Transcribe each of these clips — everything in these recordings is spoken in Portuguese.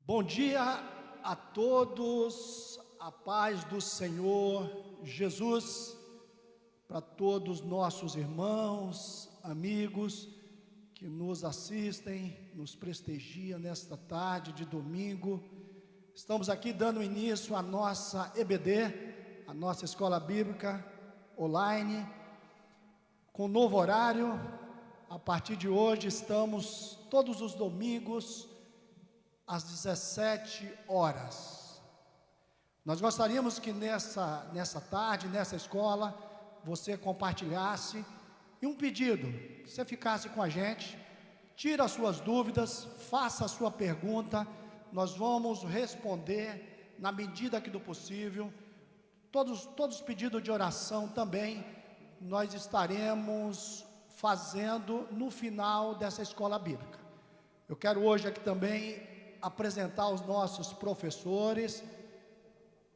Bom dia a todos, a paz do Senhor Jesus, para todos nossos irmãos, amigos que nos assistem, nos prestigiam nesta tarde de domingo. Estamos aqui dando início à nossa EBD, a nossa Escola Bíblica online, com novo horário. A partir de hoje estamos todos os domingos às 17 horas. Nós gostaríamos que nessa tarde, nessa escola, você compartilhasse, e um pedido, que você ficasse com a gente, tira as suas dúvidas, faça a sua pergunta, nós vamos responder na medida que do possível. Todos os pedidos de oração também, nós estaremos fazendo no final dessa escola bíblica. Eu quero hoje aqui também apresentar os nossos professores.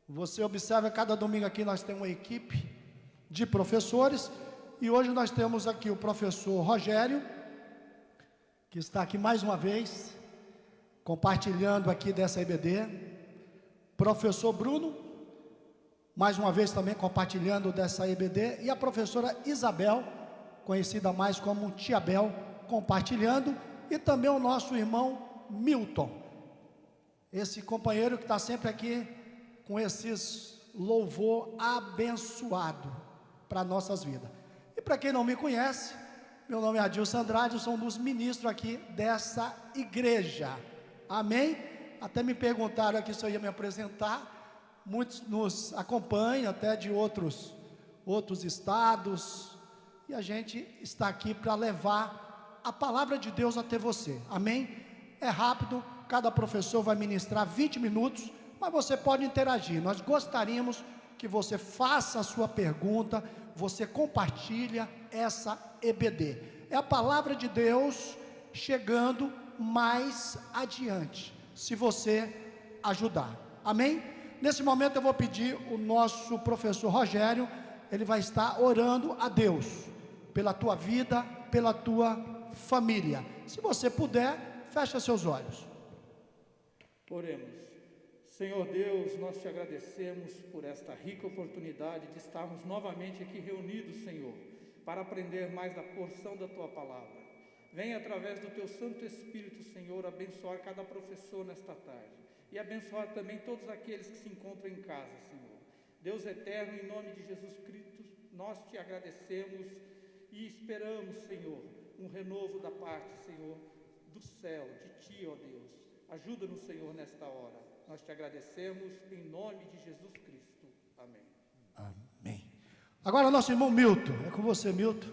Você observa, cada domingo aqui nós temos uma equipe de professores, e hoje nós temos aqui o professor Rogério, que está aqui mais uma vez, compartilhando aqui dessa EBD, professor Bruno, mais uma vez também compartilhando dessa EBD, e a professora Isabel, conhecida mais como Tia Bel, compartilhando, e também o nosso irmão Milton, esse companheiro que está sempre aqui com esses louvor abençoado para nossas vidas. E para quem não me conhece, meu nome é Adilson Andrade, eu sou um dos ministros aqui dessa igreja, amém? Até me perguntaram aqui se eu ia me apresentar. Muitos nos acompanham até de outros estados, e a gente está aqui para levar a palavra de Deus até você, amém? É rápido, cada professor vai ministrar 20 minutos, mas você pode interagir. Nós gostaríamos que você faça a sua pergunta, você compartilha essa EBD. É a palavra de Deus chegando mais adiante, se você ajudar, amém? Nesse momento eu vou pedir o nosso professor Rogério, ele vai estar orando a Deus, pela tua vida, pela tua família. Se você puder, fecha seus olhos. Oremos. Senhor Deus, nós te agradecemos por esta rica oportunidade de estarmos novamente aqui reunidos, Senhor, para aprender mais da porção da tua palavra. Venha através do teu Santo Espírito, Senhor, abençoar cada professor nesta tarde e abençoar também todos aqueles que se encontram em casa, Senhor. Deus eterno, em nome de Jesus Cristo, nós te agradecemos e esperamos, Senhor, um renovo da parte, Senhor, do céu, de ti, ó Deus. Ajuda-nos, Senhor, nesta hora. Nós te agradecemos em nome de Jesus Cristo. Amém. Amém. Agora nosso irmão Milton. É com você, Milton.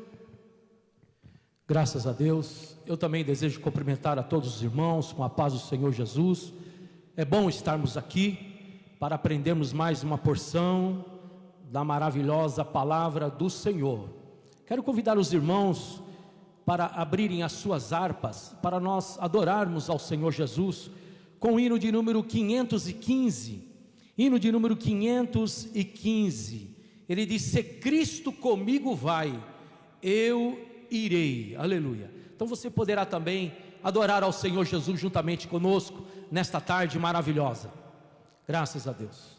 Graças a Deus. Eu também desejo cumprimentar a todos os irmãos com a paz do Senhor Jesus. É bom estarmos aqui para aprendermos mais uma porção da maravilhosa palavra do Senhor. Quero convidar os irmãos para abrirem as suas harpas, para nós adorarmos ao Senhor Jesus, com o hino de número 515, hino de número 515, ele diz: se Cristo comigo vai, eu irei, aleluia. Então você poderá também adorar ao Senhor Jesus juntamente conosco, nesta tarde maravilhosa, graças a Deus.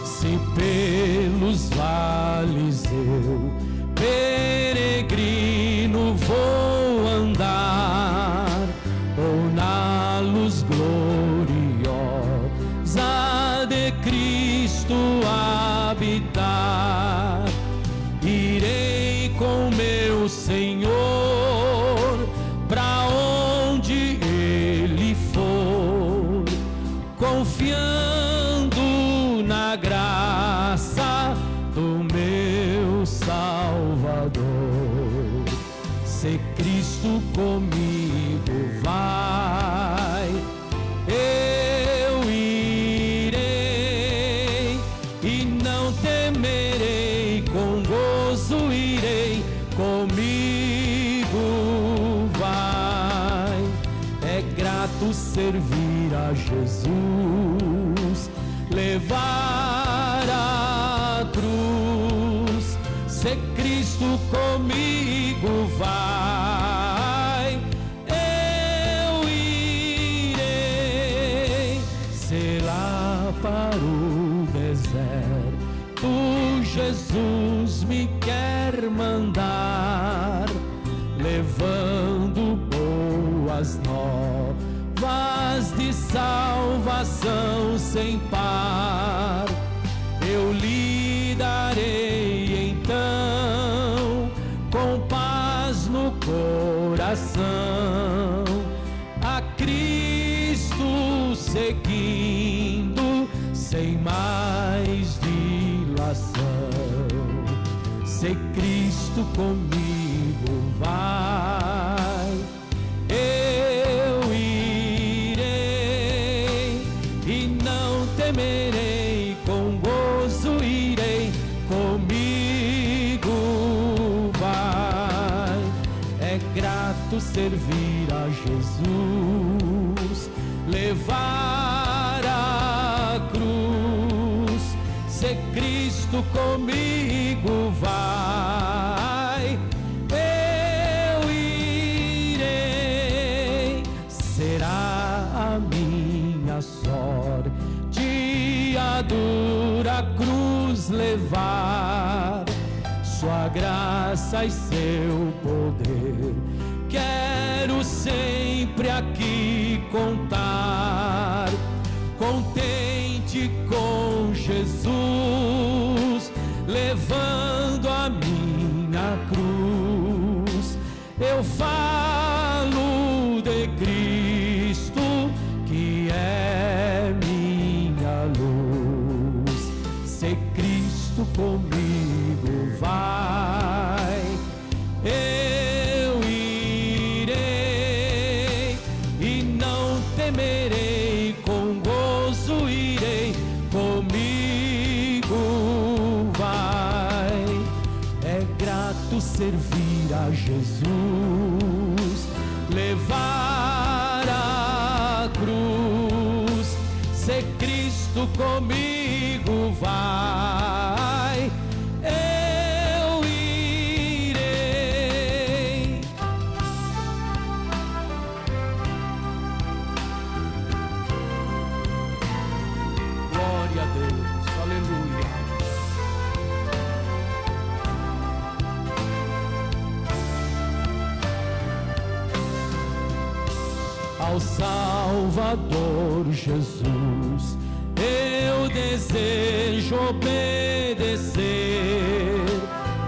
Se pelos vales eu, peregrino, vou andar, ou na luz gloriosa de Cristo habitar, irei com meu Senhor para onde Ele for, confiando na graça do meu Salvador. Se Cristo comigo vai, eu irei e não temerei, com gozo irei, comigo vai. servir a Jesus, levar a cruz. Se Cristo comigo vai, eu irei. Se lá para o deserto Jesus me quer mandar, levando boas novas de salvação sem par, eu lhe darei então, com paz no coração, a Cristo seguindo, sem mais dilação. Se Cristo comigo vai, eu irei, e não temerei, com gozo irei, comigo vai. É grato servir a Jesus, levar a cruz. Se Cristo comigo vai, eu irei. Será a minha sorte a dura cruz levar, sua graça e seu poder quero sempre aqui contar. Contente com Jesus, levando a minha cruz, eu falo de Cristo, que é minha luz. Se Cristo comigo vai, eu irei, e não temerei, com gozo irei, comigo vai. É grato servir a Jesus, levar a cruz. Se Cristo comigo vai, eu irei. Glória a Deus, aleluia. Ao Salvador Jesus eu desejo obedecer,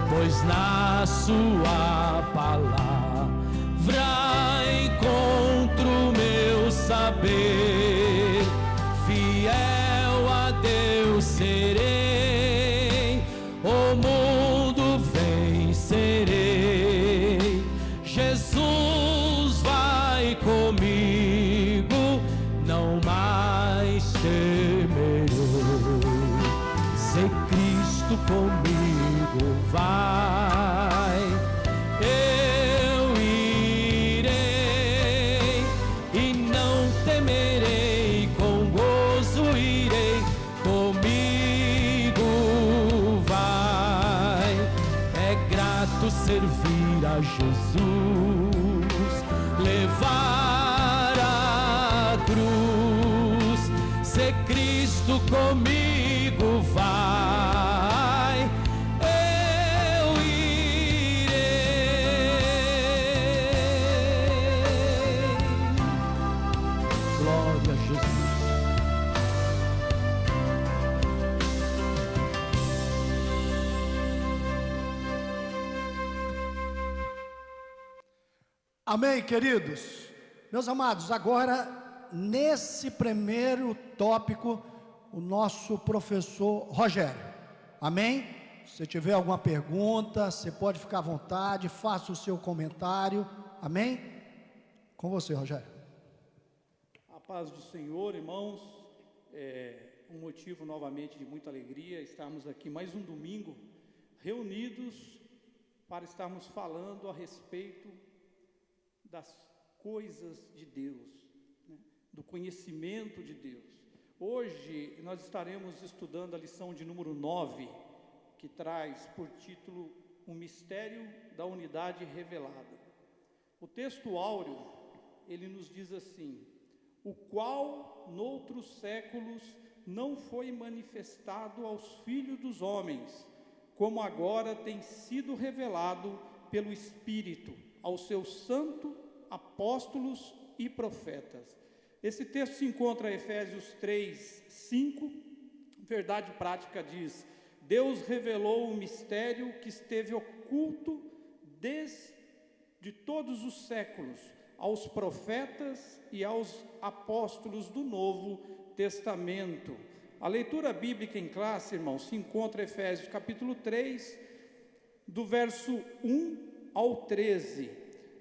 pois na sua palavra encontro meu saber. Fiel a Deus serei, o mundo vencerei. Jesus vai comigo, não mais temerei. Se Cristo comigo vai, eu irei, e não temerei, com gozo irei, comigo vai. É grato servir a Jesus, levar a cruz. Se Cristo comigo vai, eu irei. Glória a Jesus. Amém, queridos? Meus amados, agora, nesse primeiro tópico, o nosso professor Rogério. Amém? Se tiver alguma pergunta, você pode ficar à vontade, faça o seu comentário. Amém? Com você, Rogério. A paz do Senhor, irmãos. Um motivo novamente de muita alegria estarmos aqui mais um domingo reunidos para estarmos falando a respeito das coisas de Deus, né? do conhecimento de Deus. Hoje nós estaremos estudando a lição de número 9, que traz por título O Mistério da Unidade Revelada. O texto áureo, ele nos diz assim: o qual noutros séculos não foi manifestado aos filhos dos homens, como agora tem sido revelado pelo Espírito aos seus santos apóstolos e profetas. Esse texto se encontra em Efésios 3, 5, verdade prática diz: Deus revelou o mistério que esteve oculto desde todos os séculos aos profetas e aos apóstolos do Novo Testamento. A leitura bíblica em classe, irmãos, se encontra em Efésios capítulo 3, do verso 1 ao 13.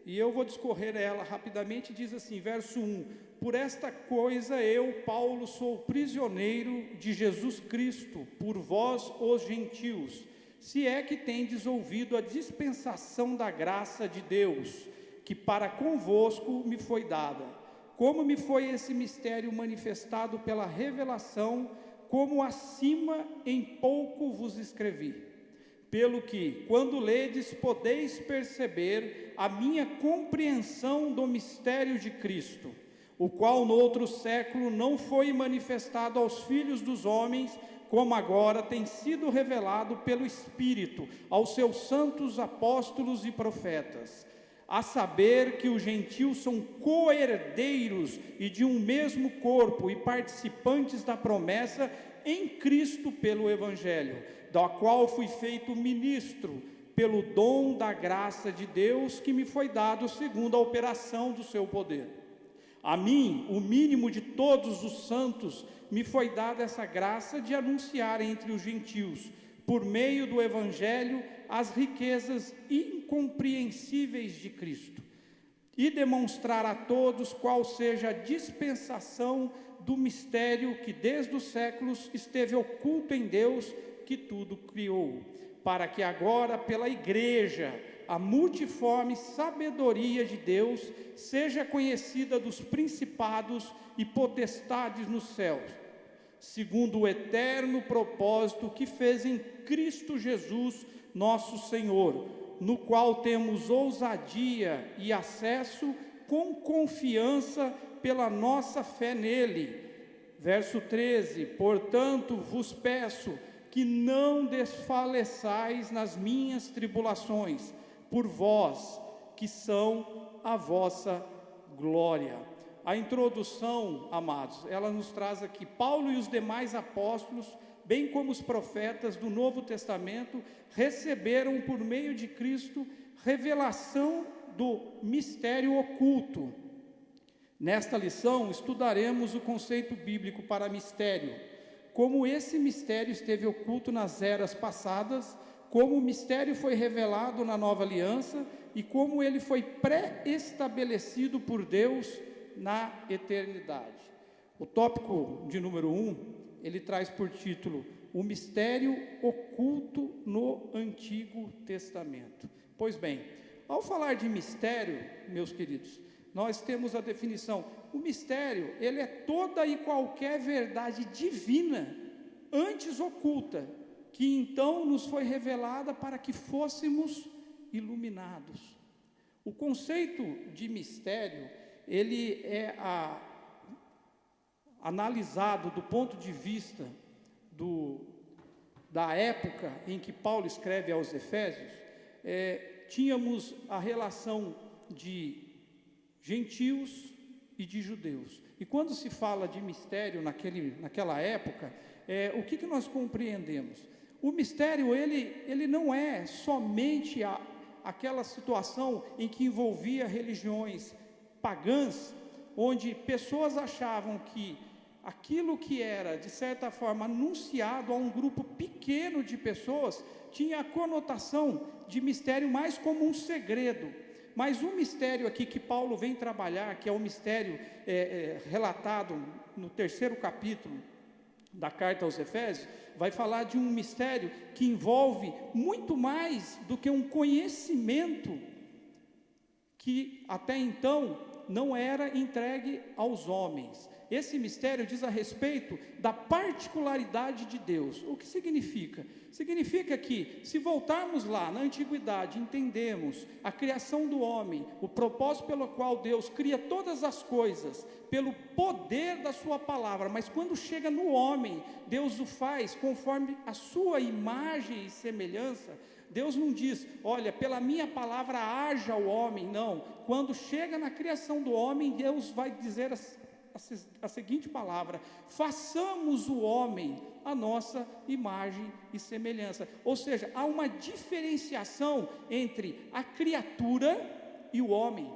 E eu vou discorrer ela rapidamente. Diz assim, verso 1: por esta coisa eu, Paulo, sou prisioneiro de Jesus Cristo, por vós os gentios, se é que tendes ouvido a dispensação da graça de Deus, que para convosco me foi dada. Como me foi esse mistério manifestado pela revelação, como acima em pouco vos escrevi. Pelo que, quando ledes, podeis perceber a minha compreensão do mistério de Cristo, o qual no outro século não foi manifestado aos filhos dos homens, como agora tem sido revelado pelo Espírito aos seus santos apóstolos e profetas, a saber que os gentios são co-herdeiros e de um mesmo corpo e participantes da promessa em Cristo pelo Evangelho, da qual fui feito ministro pelo dom da graça de Deus que me foi dado segundo a operação do seu poder. A mim, o mínimo de todos os santos, me foi dada essa graça de anunciar entre os gentios, por meio do Evangelho, as riquezas incompreensíveis de Cristo, e demonstrar a todos qual seja a dispensação do mistério que desde os séculos esteve oculto em Deus, que tudo criou, para que agora pela igreja a multiforme sabedoria de Deus seja conhecida dos principados e potestades nos céus, segundo o eterno propósito que fez em Cristo Jesus, nosso Senhor, no qual temos ousadia e acesso com confiança pela nossa fé nele. Verso 13: portanto vos peço que não desfaleçais nas minhas tribulações, por vós, que são a vossa glória. A introdução, amados, ela nos traz aqui: Paulo e os demais apóstolos, bem como os profetas do Novo Testamento, receberam por meio de Cristo revelação do mistério oculto. Nesta lição estudaremos o conceito bíblico para mistério, como esse mistério esteve oculto nas eras passadas, como o mistério foi revelado na nova aliança e como ele foi pré-estabelecido por Deus na eternidade. O tópico de número 1, ele traz por título o mistério oculto no Antigo Testamento. Pois bem, ao falar de mistério, meus queridos, nós temos a definição: o mistério, ele é toda e qualquer verdade divina, antes oculta, que então nos foi revelada para que fôssemos iluminados. O conceito de mistério, ele é analisado do ponto de vista da época em que Paulo escreve aos Efésios. Tínhamos a relação de gentios e de judeus. E quando se fala de mistério naquela época, o que nós compreendemos? O mistério, ele não é somente aquela situação em que envolvia religiões pagãs, onde pessoas achavam que aquilo que era, de certa forma, anunciado a um grupo pequeno de pessoas, tinha a conotação de mistério mais como um segredo. Mas o mistério aqui que Paulo vem trabalhar, que é o mistério relatado no 3º capítulo da carta aos Efésios, vai falar de um mistério que envolve muito mais do que um conhecimento que até então não era entregue aos homens. Esse mistério diz a respeito da particularidade de Deus. O que significa? Significa que, se voltarmos lá na antiguidade, entendemos a criação do homem, o propósito pelo qual Deus cria todas as coisas, pelo poder da sua palavra, mas quando chega no homem, Deus o faz conforme a sua imagem e semelhança. Deus não diz, olha, pela minha palavra haja o homem, não. Quando chega na criação do homem, Deus vai dizer a seguinte palavra: façamos o homem a nossa imagem e semelhança. Ou seja, há uma diferenciação entre a criatura e o homem.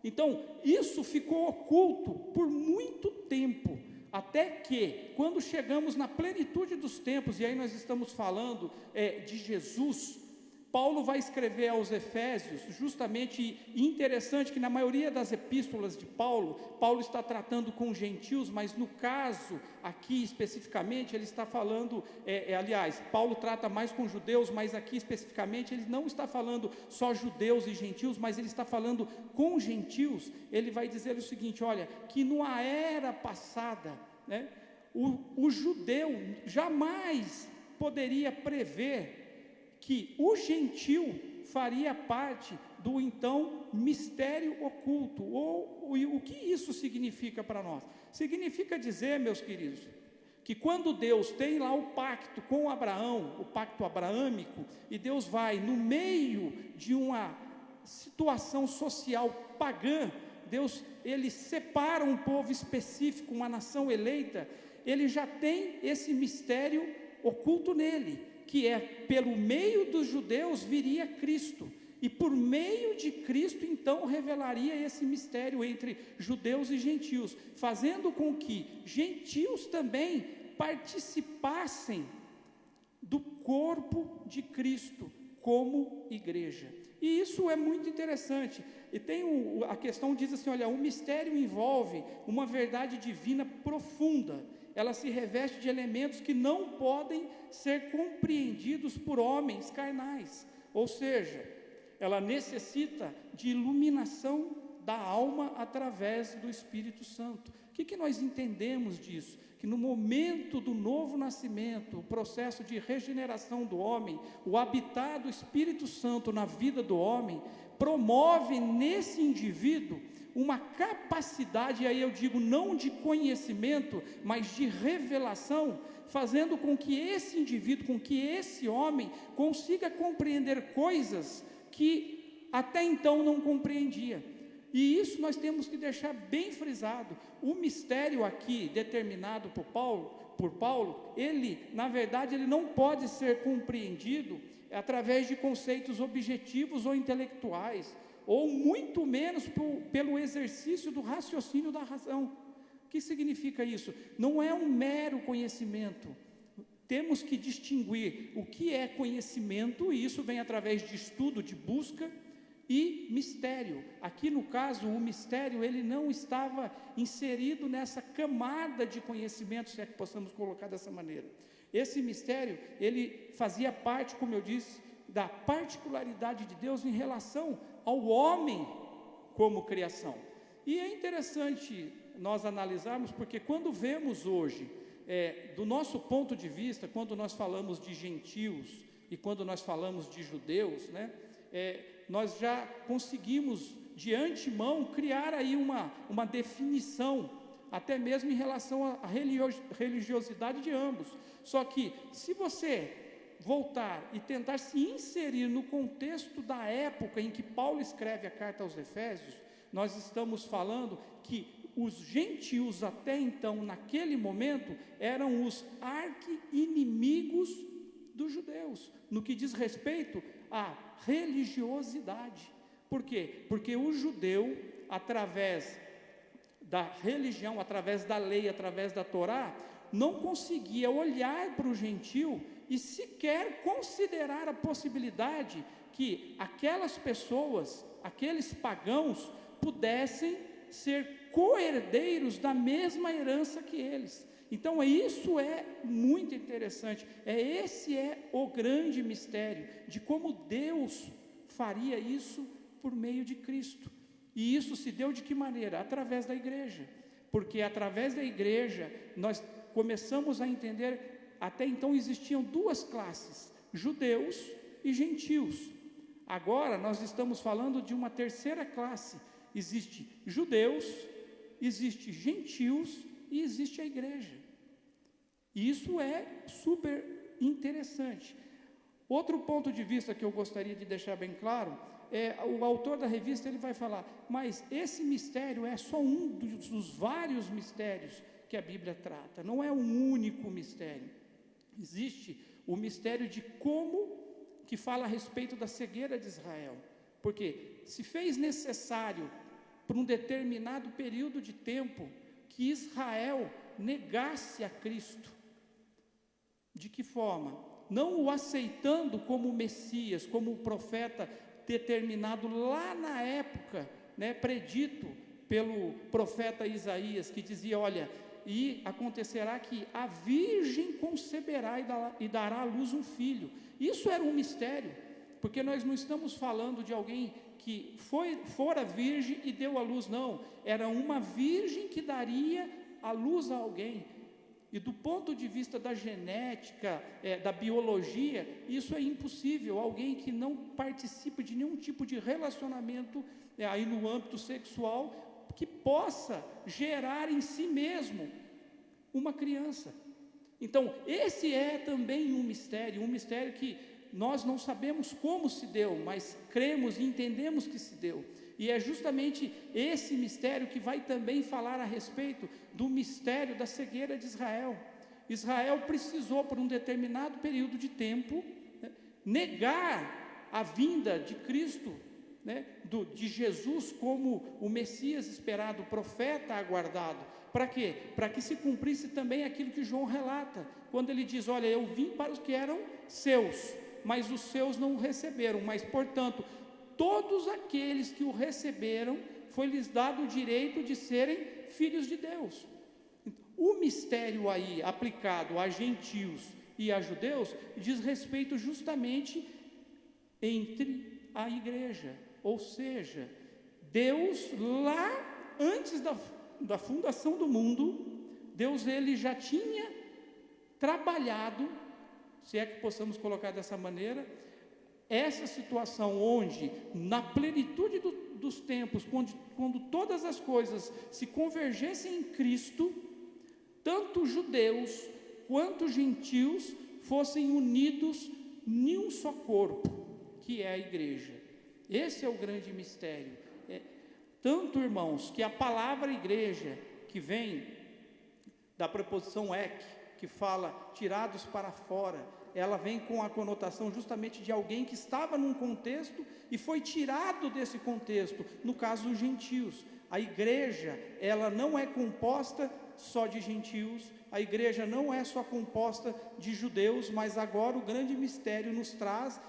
Então, isso ficou oculto por muito tempo, até que, quando chegamos na plenitude dos tempos, e aí nós estamos falando de Jesus, Paulo vai escrever aos Efésios, justamente, interessante que na maioria das epístolas de Paulo, Paulo está tratando com gentios, mas no caso, aqui especificamente, ele está falando, aliás, Paulo trata mais com judeus, mas aqui especificamente, ele não está falando só judeus e gentios, mas ele está falando com gentios. Ele vai dizer o seguinte, olha, que numa era passada, né, o judeu jamais poderia prever que o gentil faria parte do então mistério oculto. O que isso significa para nós? Significa dizer, meus queridos, que quando Deus tem lá o pacto com Abraão, o pacto abraâmico, e Deus vai no meio de uma situação social pagã, Deus, ele separa um povo específico, uma nação eleita, ele já tem esse mistério oculto nele, que é, pelo meio dos judeus viria Cristo, e por meio de Cristo, então, revelaria esse mistério entre judeus e gentios, fazendo com que gentios também participassem do corpo de Cristo, como igreja. E isso é muito interessante, e tem a questão diz assim, olha, o mistério envolve uma verdade divina profunda, ela se reveste de elementos que não podem ser compreendidos por homens carnais, ou seja, ela necessita de iluminação da alma através do Espírito Santo. O que nós entendemos disso? Que no momento do novo nascimento, o processo de regeneração do homem, o habitar do Espírito Santo na vida do homem, promove nesse indivíduo uma capacidade, e aí eu digo não de conhecimento, mas de revelação, fazendo com que esse indivíduo, com que esse homem consiga compreender coisas que até então não compreendia. E isso nós temos que deixar bem frisado. O mistério aqui determinado por Paulo, ele, na verdade, ele não pode ser compreendido através de conceitos objetivos ou intelectuais, ou muito menos pelo exercício do raciocínio da razão. O que significa isso? Não é um mero conhecimento. Temos que distinguir o que é conhecimento, e isso vem através de estudo, de busca, e mistério. Aqui no caso, o mistério, ele não estava inserido nessa camada de conhecimento, se é que possamos colocar dessa maneira. Esse mistério, ele fazia parte, como eu disse, da particularidade de Deus em relação ao homem como criação. E é interessante nós analisarmos, porque quando vemos hoje, do nosso ponto de vista, quando nós falamos de gentios e quando nós falamos de judeus, né, nós já conseguimos de antemão criar aí uma definição, até mesmo em relação à religiosidade de ambos. Só que se você voltar e tentar se inserir no contexto da época em que Paulo escreve a carta aos Efésios, nós estamos falando que os gentios até então, naquele momento, eram os arqui-inimigos dos judeus, no que diz respeito à religiosidade. Por quê? Porque o judeu, através da religião, através da lei, através da Torá, não conseguia olhar para o gentil e sequer considerar a possibilidade que aquelas pessoas, aqueles pagãos, pudessem ser co-herdeiros da mesma herança que eles. Então isso é muito interessante, esse é o grande mistério, de como Deus faria isso por meio de Cristo. E isso se deu de que maneira? Através da igreja. Porque através da igreja nós começamos a entender, até então existiam duas classes, judeus e gentios. Agora nós estamos falando de uma terceira classe. Existe judeus, existe gentios e existe a igreja. E isso é super interessante. Outro ponto de vista que eu gostaria de deixar bem claro, o autor da revista ele vai falar, mas esse mistério é só um dos vários mistérios que a Bíblia trata, não é um único mistério. Existe o mistério de como, que fala a respeito da cegueira de Israel, porque se fez necessário, por um determinado período de tempo, que Israel negasse a Cristo. De que forma? Não o aceitando como Messias, como o profeta determinado lá na época, predito pelo profeta Isaías, que dizia, olha, e acontecerá que a virgem conceberá e dará à luz um filho. Isso era um mistério, porque nós não estamos falando de alguém que fora virgem e deu à luz, não, era uma virgem que daria à luz a alguém. E do ponto de vista da genética, da biologia, isso é impossível. Alguém que não participe de nenhum tipo de relacionamento aí no âmbito sexual, que possa gerar em si mesmo uma criança. Então, esse é também um mistério que nós não sabemos como se deu, mas cremos e entendemos que se deu. E é justamente esse mistério que vai também falar a respeito do mistério da cegueira de Israel. Israel precisou, por um determinado período de tempo, negar a vinda de Cristo, de Jesus como o Messias esperado, o profeta aguardado. Para quê? Para que se cumprisse também aquilo que João relata, quando ele diz, olha, eu vim para os que eram seus, mas os seus não o receberam, mas, portanto, todos aqueles que o receberam, foi-lhes dado o direito de serem filhos de Deus. O mistério aí, aplicado a gentios e a judeus, diz respeito justamente entre a igreja, ou seja, Deus lá, antes da fundação do mundo, Deus ele já tinha trabalhado, se é que possamos colocar dessa maneira, essa situação onde, na plenitude dos tempos, quando todas as coisas se convergessem em Cristo, tanto judeus quanto gentios fossem unidos em um só corpo, que é a igreja. Esse é o grande mistério. Tanto, irmãos, que a palavra igreja, que vem da preposição ek, que fala tirados para fora, ela vem com a conotação justamente de alguém que estava num contexto e foi tirado desse contexto, no caso dos gentios. A igreja, ela não é composta só de gentios, a igreja não é só composta de judeus, mas agora o grande mistério nos traz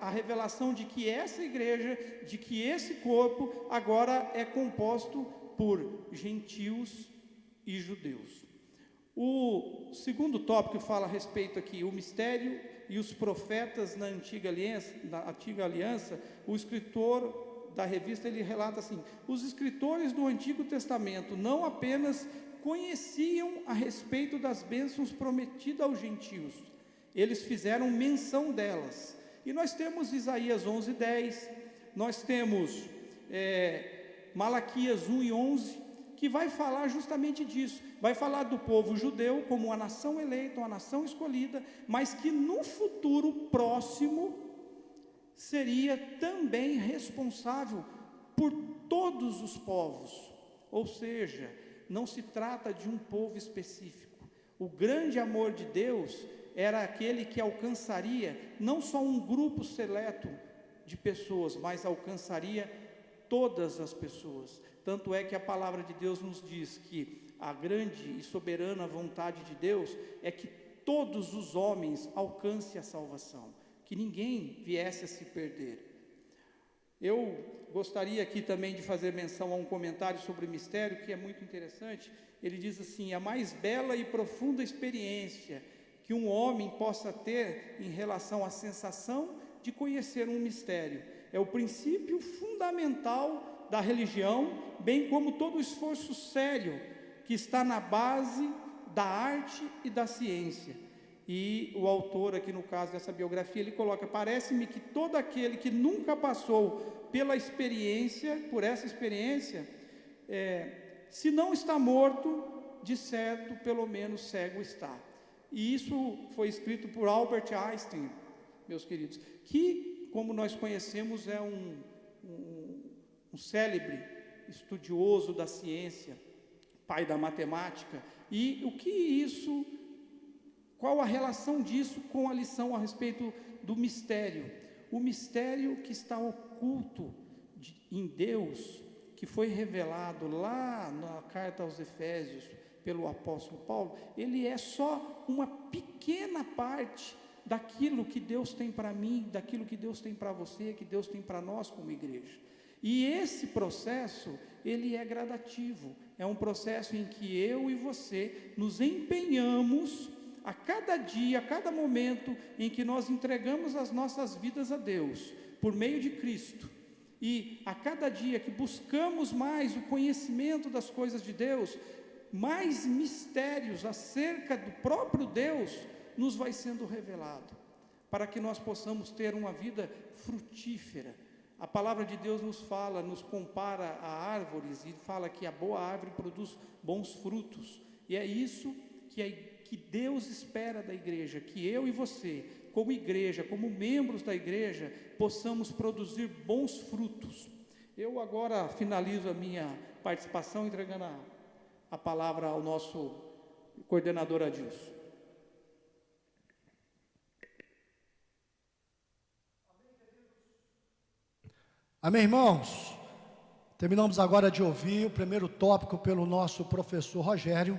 a revelação de que essa igreja, de que esse corpo agora é composto por gentios e judeus. O segundo tópico fala a respeito aqui, o mistério e os profetas na antiga aliança, o escritor da revista, ele relata assim, os escritores do Antigo Testamento não apenas conheciam a respeito das bênçãos prometidas aos gentios, eles fizeram menção delas. E nós temos Isaías 11:10, nós temos Malaquias 1:11, que vai falar justamente disso, vai falar do povo judeu como uma nação eleita, uma nação escolhida, mas que no futuro próximo seria também responsável por todos os povos, ou seja, não se trata de um povo específico. O grande amor de Deus era aquele que alcançaria não só um grupo seleto de pessoas, mas alcançaria todas as pessoas. Tanto é que a palavra de Deus nos diz que a grande e soberana vontade de Deus é que todos os homens alcancem a salvação, que ninguém viesse a se perder. Eu gostaria aqui também de fazer menção a um comentário sobre o mistério, que é muito interessante. Ele diz assim, a mais bela e profunda experiência que um homem possa ter em relação à sensação de conhecer um mistério, é o princípio fundamental da religião, bem como todo o esforço sério que está na base da arte e da ciência. E o autor aqui, no caso dessa biografia, ele coloca: parece-me que todo aquele que nunca passou pela experiência, por essa experiência, se não está morto, de certo, pelo menos cego está. E isso foi escrito por Albert Einstein, meus queridos, que, como nós conhecemos, é um célebre estudioso da ciência, pai da matemática. E qual a relação disso com a lição a respeito do mistério? O mistério que está oculto em Deus, que foi revelado lá na carta aos Efésios pelo apóstolo Paulo, ele é só uma pequena parte daquilo que Deus tem para mim, daquilo que Deus tem para você, que Deus tem para nós como igreja. E esse processo, ele é gradativo, é um processo em que eu e você nos empenhamos a cada dia, a cada momento em que nós entregamos as nossas vidas a Deus, por meio de Cristo, e a cada dia que buscamos mais o conhecimento das coisas de Deus, mais mistérios acerca do próprio Deus nos vai sendo revelado, para que nós possamos ter uma vida frutífera. A palavra de Deus nos fala, nos compara a árvores, e fala que a boa árvore produz bons frutos, e é isso que Deus espera da igreja, que eu e você, como igreja, como membros da igreja, possamos produzir bons frutos. Eu agora finalizo a minha participação entregando a palavra ao nosso coordenador Adilson. Amém, irmãos? Terminamos agora de ouvir o primeiro tópico pelo nosso professor Rogério.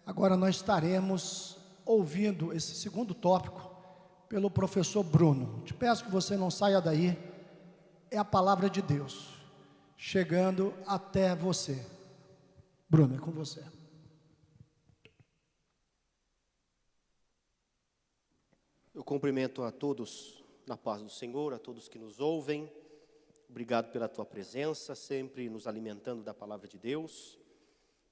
Agora nós estaremos ouvindo esse segundo tópico pelo professor Bruno. Te peço que você não saia daí, é a palavra de Deus chegando até você. Bruno, é com você. Eu cumprimento a todos na paz do Senhor, a todos que nos ouvem. Obrigado pela tua presença, sempre nos alimentando da palavra de Deus.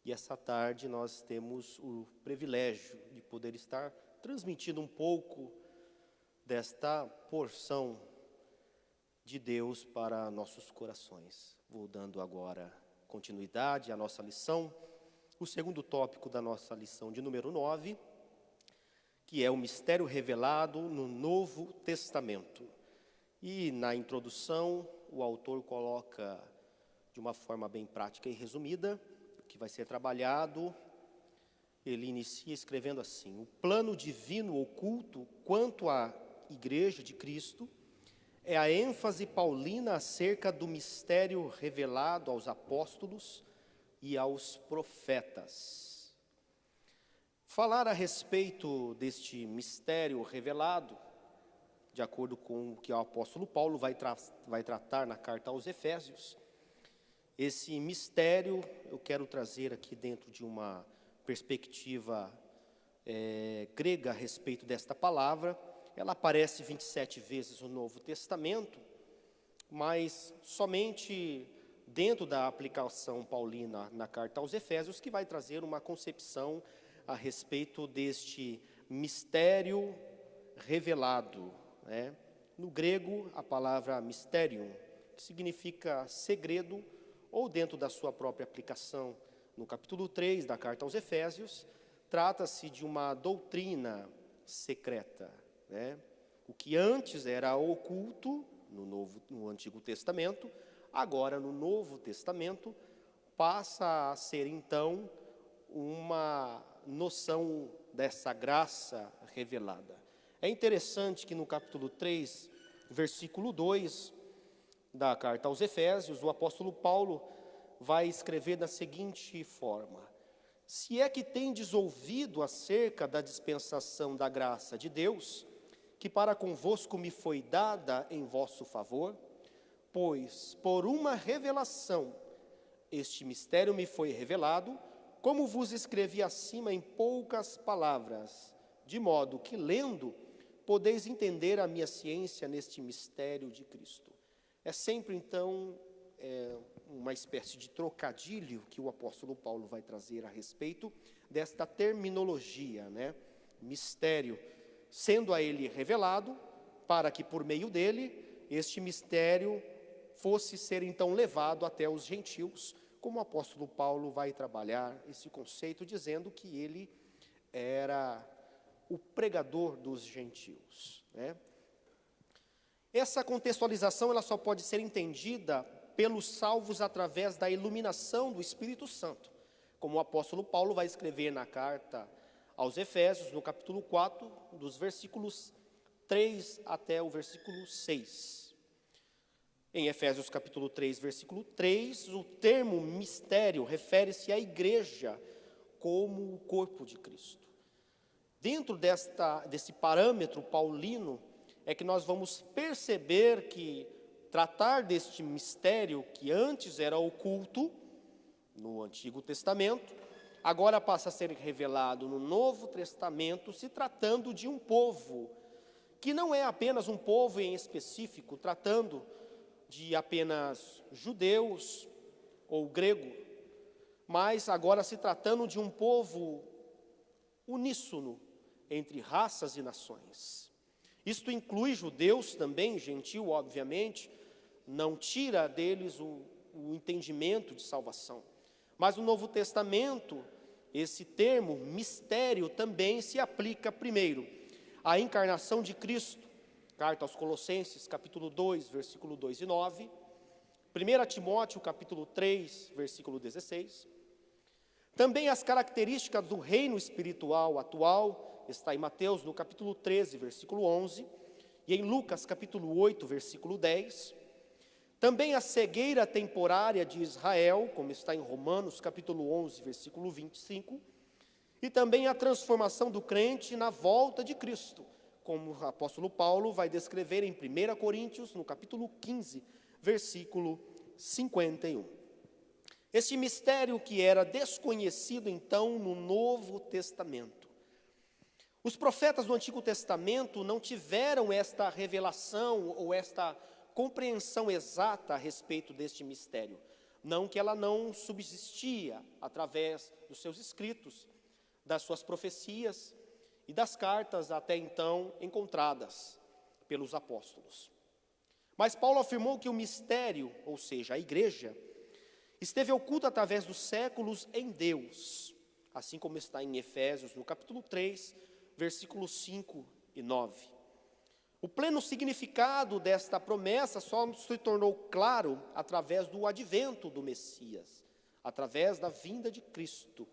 E essa tarde nós temos o privilégio de poder estar transmitindo um pouco desta porção de Deus para nossos corações. Vou dando agora continuidade à nossa lição, o segundo tópico da nossa lição de número 9, que é o mistério revelado no Novo Testamento. E na introdução, o autor coloca de uma forma bem prática e resumida o que vai ser trabalhado. Ele inicia escrevendo assim: o plano divino oculto quanto à Igreja de Cristo é a ênfase paulina acerca do mistério revelado aos apóstolos e aos profetas. Falar a respeito deste mistério revelado, de acordo com o que o apóstolo Paulo vai tratar na carta aos Efésios, esse mistério eu quero trazer aqui dentro de uma perspectiva grega a respeito desta palavra. Ela aparece 27 vezes no Novo Testamento, mas somente dentro da aplicação paulina na carta aos Efésios, que vai trazer uma concepção a respeito deste mistério revelado, né? No grego, a palavra mysterium, que significa segredo, ou dentro da sua própria aplicação, no capítulo 3 da carta aos Efésios, trata-se de uma doutrina secreta, né? O que antes era oculto no Antigo Testamento, agora no Novo Testamento passa a ser então uma noção dessa graça revelada. É interessante que no capítulo 3, versículo 2 da carta aos Efésios, o apóstolo Paulo vai escrever da seguinte forma: se é que tendes ouvido acerca da dispensação da graça de Deus, que para convosco me foi dada em vosso favor, pois por uma revelação este mistério me foi revelado, como vos escrevi acima em poucas palavras, de modo que, lendo, podeis entender a minha ciência neste mistério de Cristo. É sempre, então, uma espécie de trocadilho que o apóstolo Paulo vai trazer a respeito desta terminologia, né? Mistério, sendo a ele revelado, para que por meio dele, este mistério fosse ser então levado até os gentios, como o apóstolo Paulo vai trabalhar esse conceito, dizendo que ele era o pregador dos gentios, né? Essa contextualização ela só pode ser entendida pelos salvos através da iluminação do Espírito Santo, como o apóstolo Paulo vai escrever na carta aos Efésios, no capítulo 4, dos versículos 3 até o versículo 6. Em Efésios capítulo 3, versículo 3, o termo mistério refere-se à igreja como o corpo de Cristo. Dentro desse parâmetro paulino, é que nós vamos perceber que tratar deste mistério que antes era oculto no Antigo Testamento, agora passa a ser revelado no Novo Testamento, se tratando de um povo, que não é apenas um povo em específico, tratando de apenas judeus ou grego, mas agora se tratando de um povo uníssono entre raças e nações. Isto inclui judeus também, gentil, obviamente, não tira deles o entendimento de salvação. Mas no Novo Testamento, esse termo, mistério, também se aplica primeiro à encarnação de Cristo, carta aos Colossenses, capítulo 2, versículo 2 e 9, 1 Timóteo, capítulo 3, versículo 16, também as características do reino espiritual atual, está em Mateus, no capítulo 13, versículo 11, e em Lucas, capítulo 8, versículo 10, também a cegueira temporária de Israel, como está em Romanos, capítulo 11, versículo 25, e também a transformação do crente na volta de Cristo, como o apóstolo Paulo vai descrever em 1 Coríntios, no capítulo 15, versículo 51. Este mistério que era desconhecido, então, no Novo Testamento. Os profetas do Antigo Testamento não tiveram esta revelação ou esta compreensão exata a respeito deste mistério. Não que ela não subsistia através dos seus escritos, das suas profecias e das cartas até então encontradas pelos apóstolos. Mas Paulo afirmou que o mistério, ou seja, a igreja, esteve oculto através dos séculos em Deus, assim como está em Efésios, no capítulo 3, versículos 5 e 9. O pleno significado desta promessa só se tornou claro através do advento do Messias, através da vinda de Cristo,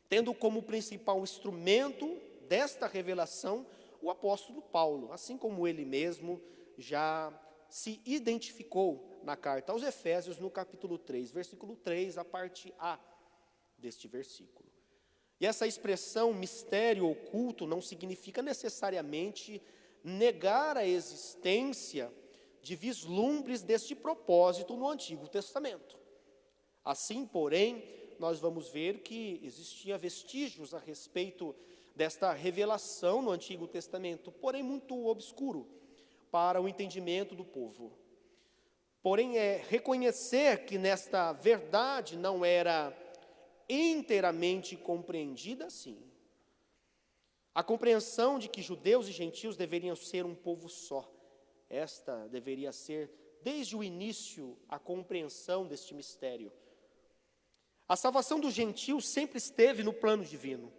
tendo como principal instrumento desta revelação o apóstolo Paulo, assim como ele mesmo já se identificou na carta aos Efésios, no capítulo 3, versículo 3, a parte A deste versículo. E essa expressão mistério oculto não significa necessariamente negar a existência de vislumbres deste propósito no Antigo Testamento. Assim, porém, nós vamos ver que existia vestígios a respeito desta revelação no Antigo Testamento, porém muito obscuro para o entendimento do povo. Porém, reconhecer que nesta verdade não era inteiramente compreendida, sim. A compreensão de que judeus e gentios deveriam ser um povo só, esta deveria ser, desde o início, a compreensão deste mistério. A salvação dos gentios sempre esteve no plano divino.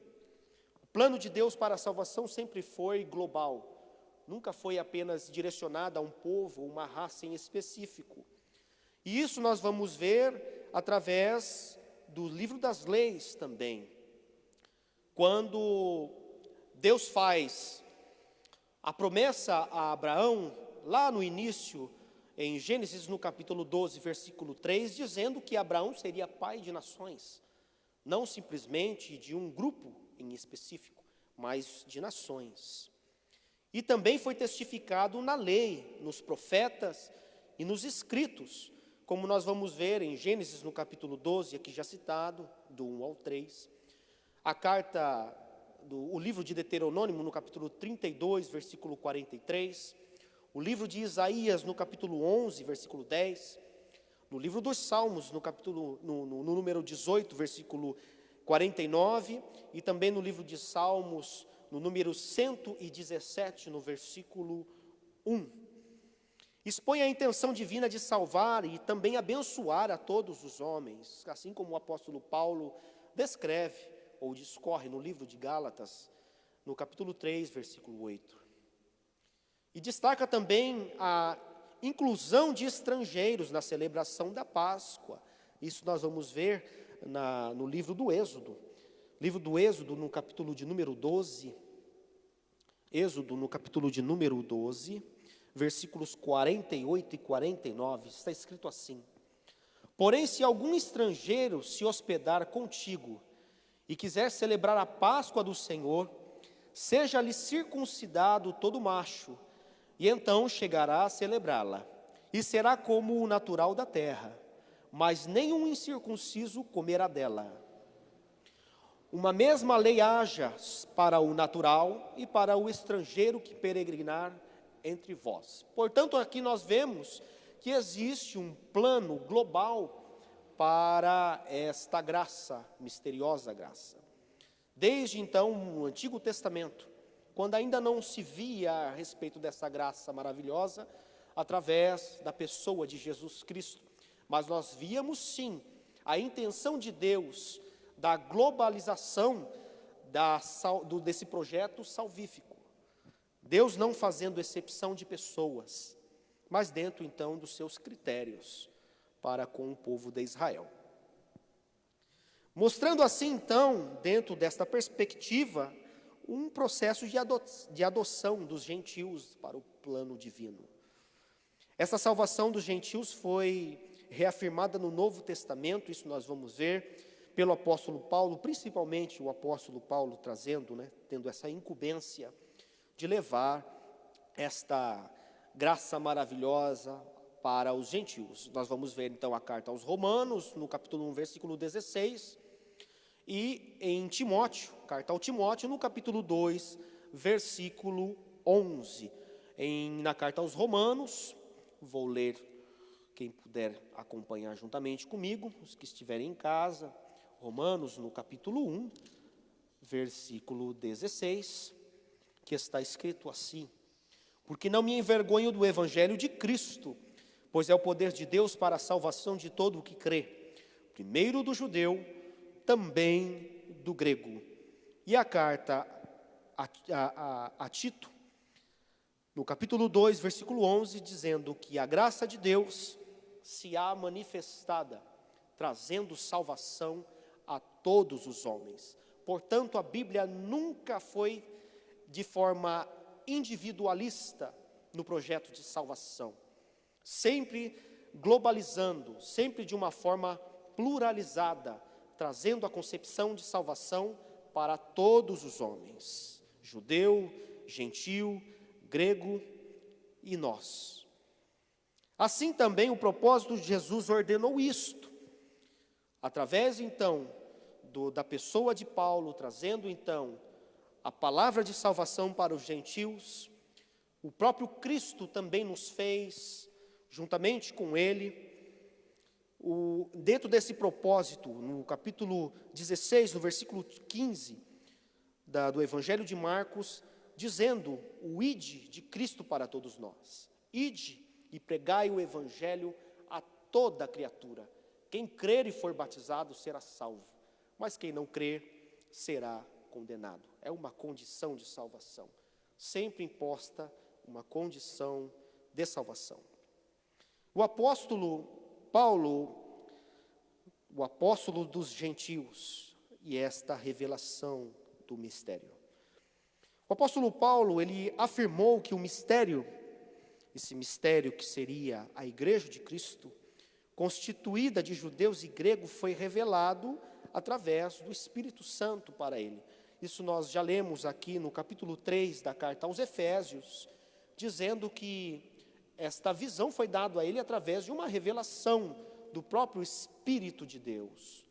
O plano de Deus para a salvação sempre foi global, nunca foi apenas direcionada a um povo, uma raça em específico. E isso nós vamos ver através do livro das leis também. Quando Deus faz a promessa a Abraão, lá no início, em Gênesis, no capítulo 12, versículo 3, dizendo que Abraão seria pai de nações, não simplesmente de um grupo em específico, mas de nações. E também foi testificado na lei, nos profetas e nos escritos, como nós vamos ver em Gênesis, no capítulo 12, aqui já citado, do 1 ao 3, a carta, o livro de Deuteronômio, no capítulo 32, versículo 43, o livro de Isaías, no capítulo 11, versículo 10, No livro dos Salmos, no número 18, versículo 49, e também no livro de Salmos, no número 117, no versículo 1. Expõe a intenção divina de salvar e também abençoar a todos os homens, assim como o apóstolo Paulo descreve ou discorre no livro de Gálatas, no capítulo 3, versículo 8. E destaca também a inclusão de estrangeiros na celebração da Páscoa. Isso nós vamos ver no livro do Êxodo. Livro do Êxodo, no capítulo de número 12. Êxodo, no capítulo de número 12, versículos 48 e 49, está escrito assim: porém, se algum estrangeiro se hospedar contigo e quiser celebrar a Páscoa do Senhor, seja-lhe circuncidado todo macho, e então chegará a celebrá-la, e será como o natural da terra, mas nenhum incircunciso comerá dela. Uma mesma lei haja para o natural e para o estrangeiro que peregrinar entre vós. Portanto, aqui nós vemos que existe um plano global para esta graça, misteriosa graça. Desde então, no Antigo Testamento, quando ainda não se via a respeito dessa graça maravilhosa, através da pessoa de Jesus Cristo, mas nós víamos sim a intenção de Deus da globalização desse projeto salvífico. Deus não fazendo exceção de pessoas, mas dentro então dos seus critérios para com o povo de Israel. Mostrando assim então, dentro desta perspectiva, um processo de adoção dos gentios para o plano divino. Essa salvação dos gentios foi reafirmada no Novo Testamento, isso nós vamos ver, pelo apóstolo Paulo, principalmente o apóstolo Paulo tendo essa incumbência de levar esta graça maravilhosa para os gentios. Nós vamos ver então a carta aos Romanos, no capítulo 1, versículo 16, e em Timóteo, carta ao Timóteo, no capítulo 2, versículo 11. Na carta aos Romanos, vou ler, quem puder acompanhar juntamente comigo, os que estiverem em casa, Romanos, no capítulo 1, versículo 16, que está escrito assim: porque não me envergonho do evangelho de Cristo, pois é o poder de Deus para a salvação de todo o que crê, primeiro do judeu, também do grego. E a carta a Tito, no capítulo 2, versículo 11, dizendo que a graça de Deus se há manifestada, trazendo salvação a todos os homens. Portanto, a Bíblia nunca foi de forma individualista no projeto de salvação, sempre globalizando, sempre de uma forma pluralizada, trazendo a concepção de salvação para todos os homens, judeu, gentil, grego e nós. Assim também o propósito de Jesus ordenou isto, através então da pessoa de Paulo, trazendo então a palavra de salvação para os gentios. O próprio Cristo também nos fez, juntamente com ele, dentro desse propósito, no capítulo 16, no versículo 15 do Evangelho de Marcos, dizendo o ide de Cristo para todos nós. Ide e pregai o Evangelho a toda criatura. Quem crer e for batizado será salvo, mas quem não crer será condenado. É uma condição de salvação, sempre imposta uma condição de salvação. O apóstolo Paulo, o apóstolo dos gentios, e esta revelação do mistério. O apóstolo Paulo, ele afirmou que o mistério, esse mistério que seria a igreja de Cristo, constituída de judeus e gregos, foi revelado através do Espírito Santo para ele. Isso nós já lemos aqui no capítulo 3 da carta aos Efésios, dizendo que esta visão foi dada a ele através de uma revelação do próprio Espírito de Deus.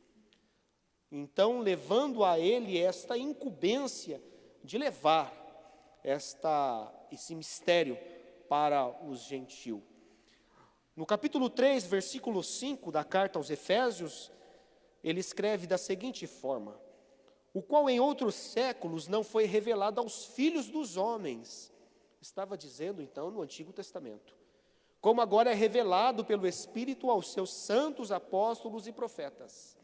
Então, levando a ele esta incumbência de levar esse mistério para os gentios. No capítulo 3, versículo 5 da carta aos Efésios, ele escreve da seguinte forma: o qual em outros séculos não foi revelado aos filhos dos homens. Estava dizendo então no Antigo Testamento. Como agora é revelado pelo Espírito aos seus santos apóstolos e profetas.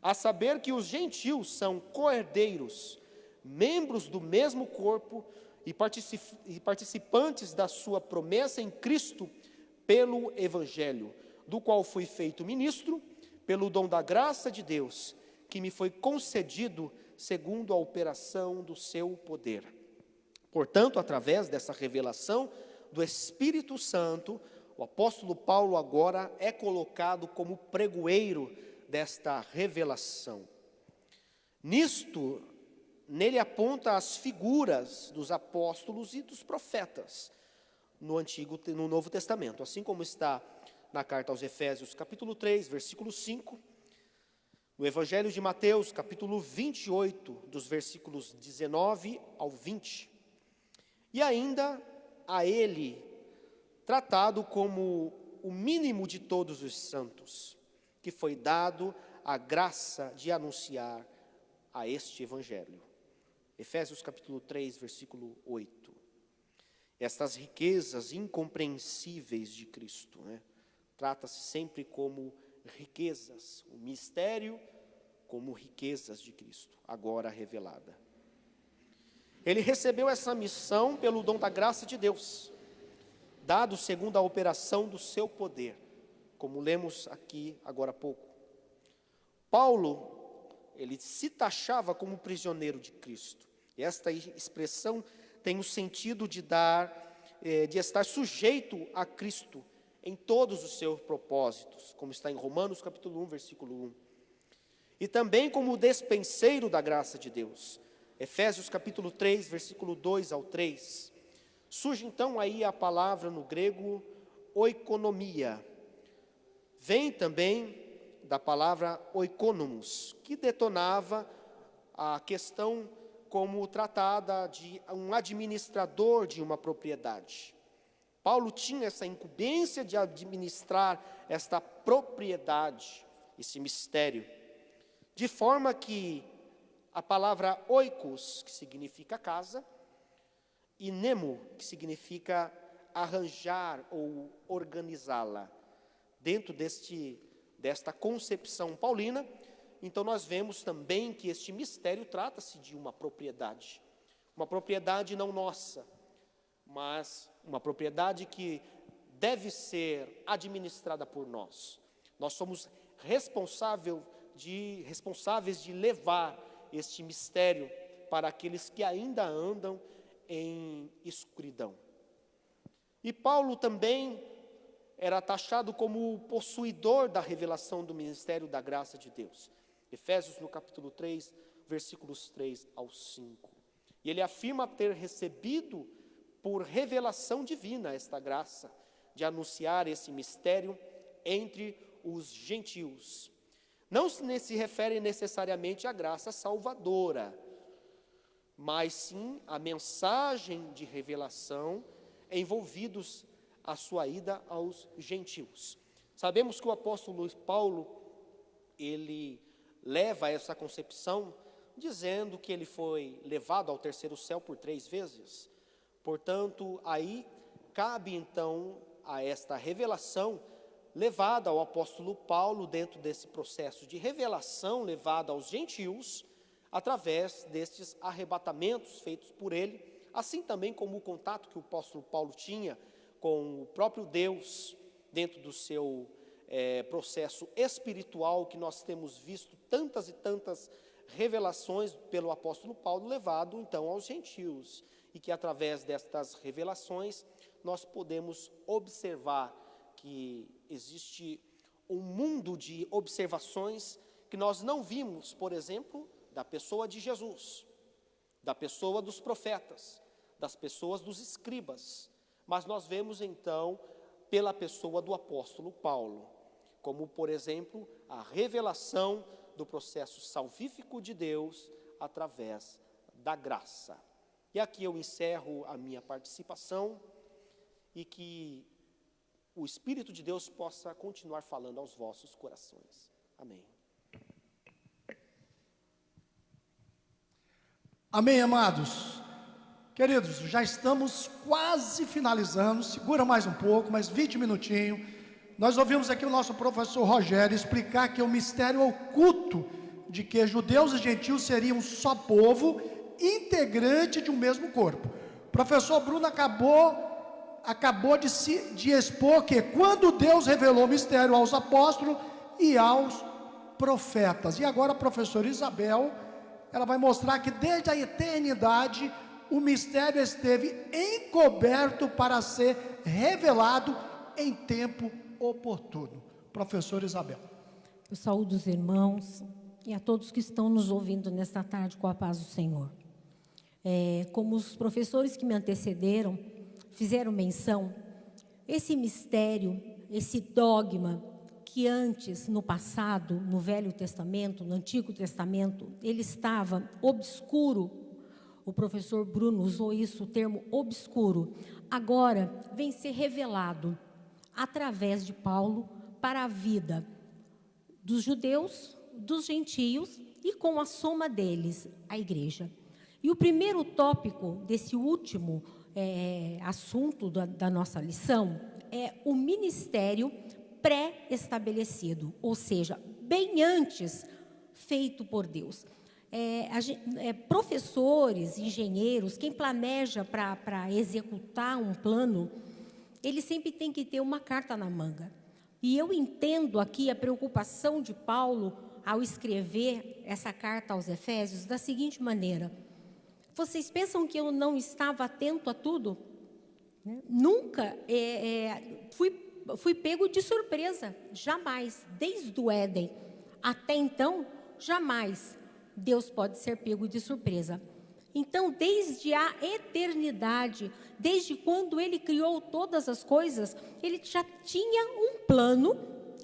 A saber que os gentios são co-herdeiros, membros do mesmo corpo e participantes da sua promessa em Cristo pelo Evangelho, do qual fui feito ministro, pelo dom da graça de Deus, que me foi concedido segundo a operação do seu poder. Portanto, através dessa revelação do Espírito Santo, o apóstolo Paulo agora é colocado como pregoeiro desta revelação. Nele aponta as figuras dos apóstolos e dos profetas no Novo Testamento, assim como está na carta aos Efésios, capítulo 3, versículo 5, no Evangelho de Mateus, capítulo 28, dos versículos 19 ao 20, e ainda a ele, tratado como o mínimo de todos os santos, que foi dado a graça de anunciar a este Evangelho. Efésios capítulo 3, versículo 8. Estas riquezas incompreensíveis de Cristo, trata-se sempre como riquezas, o mistério como riquezas de Cristo, agora revelada. Ele recebeu essa missão pelo dom da graça de Deus, dado segundo a operação do seu poder, como lemos aqui agora há pouco. Paulo, ele se taxava como prisioneiro de Cristo. E esta expressão tem o sentido de estar sujeito a Cristo em todos os seus propósitos, como está em Romanos capítulo 1, versículo 1. E também como despenseiro da graça de Deus. Efésios capítulo 3, versículo 2 ao 3. Surge então aí a palavra no grego oikonomia. Vem também da palavra oikonomos, que detonava a questão como tratada de um administrador de uma propriedade. Paulo tinha essa incumbência de administrar esta propriedade, esse mistério, de forma que a palavra oikos, que significa casa, e nemo, que significa arranjar ou organizá-la, dentro desta concepção paulina. Então nós vemos também que este mistério trata-se de uma propriedade não nossa, mas uma propriedade que deve ser administrada por nós. Nós somos responsáveis de levar este mistério para aqueles que ainda andam em escuridão. E Paulo também era taxado como o possuidor da revelação do ministério da graça de Deus. Efésios no capítulo 3, versículos 3 ao 5. E ele afirma ter recebido por revelação divina esta graça de anunciar esse mistério entre os gentios. Não se refere necessariamente à graça salvadora, mas sim à mensagem de revelação envolvidos a sua ida aos gentios. Sabemos que o apóstolo Paulo, ele leva essa concepção dizendo que ele foi levado ao terceiro céu por 3 vezes. Portanto, aí cabe então a esta revelação levada ao apóstolo Paulo dentro desse processo de revelação levada aos gentios, através destes arrebatamentos feitos por ele, assim também como o contato que o apóstolo Paulo tinha com o próprio Deus, dentro do seu processo espiritual, que nós temos visto tantas e tantas revelações pelo apóstolo Paulo, levado então aos gentios, e que através destas revelações nós podemos observar que existe um mundo de observações que nós não vimos, por exemplo, da pessoa de Jesus, da pessoa dos profetas, das pessoas dos escribas, mas nós vemos então pela pessoa do apóstolo Paulo, como por exemplo a revelação do processo salvífico de Deus através da graça. E aqui eu encerro a minha participação e que o Espírito de Deus possa continuar falando aos vossos corações. Amém. Amém, amados. Queridos, já estamos quase finalizando, segura mais um pouco, mais 20 minutinhos. Nós ouvimos aqui o nosso professor Rogério explicar que é o mistério oculto de que judeus e gentios seriam um só povo, integrante de um mesmo corpo. O professor Bruno acabou de expor que quando Deus revelou o mistério aos apóstolos e aos profetas. E agora a professora Isabel, ela vai mostrar que desde a eternidade o mistério esteve encoberto para ser revelado em tempo oportuno. Professora Isabel. Eu saúdo os irmãos e a todos que estão nos ouvindo nesta tarde com a paz do Senhor. Como os professores que me antecederam fizeram menção, esse mistério, esse dogma que antes, no passado, no Velho Testamento, no Antigo Testamento, ele estava obscuro. O professor Bruno usou isso, o termo obscuro. Agora vem ser revelado através de Paulo para a vida dos judeus, dos gentios e com a soma deles, a igreja. E o primeiro tópico desse último assunto da nossa lição é o ministério pré-estabelecido, ou seja, bem antes feito por Deus. Professores, engenheiros, quem planeja para executar um plano, ele sempre tem que ter uma carta na manga. E eu entendo aqui a preocupação de Paulo ao escrever essa carta aos Efésios da seguinte maneira: vocês pensam que eu não estava atento a tudo? Nunca fui pego de surpresa, jamais, desde o Éden até então, jamais Deus pode ser pego de surpresa. Então, desde a eternidade, desde quando Ele criou todas as coisas, Ele já tinha um plano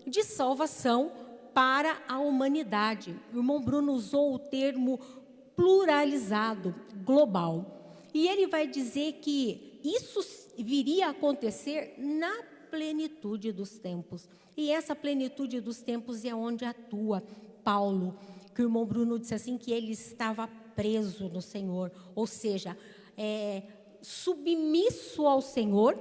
de salvação para a humanidade. O irmão Bruno usou o termo pluralizado, global. E ele vai dizer que isso viria a acontecer na plenitude dos tempos. E essa plenitude dos tempos é onde atua Paulo, que o irmão Bruno disse assim, que ele estava preso no Senhor, ou seja, submisso ao Senhor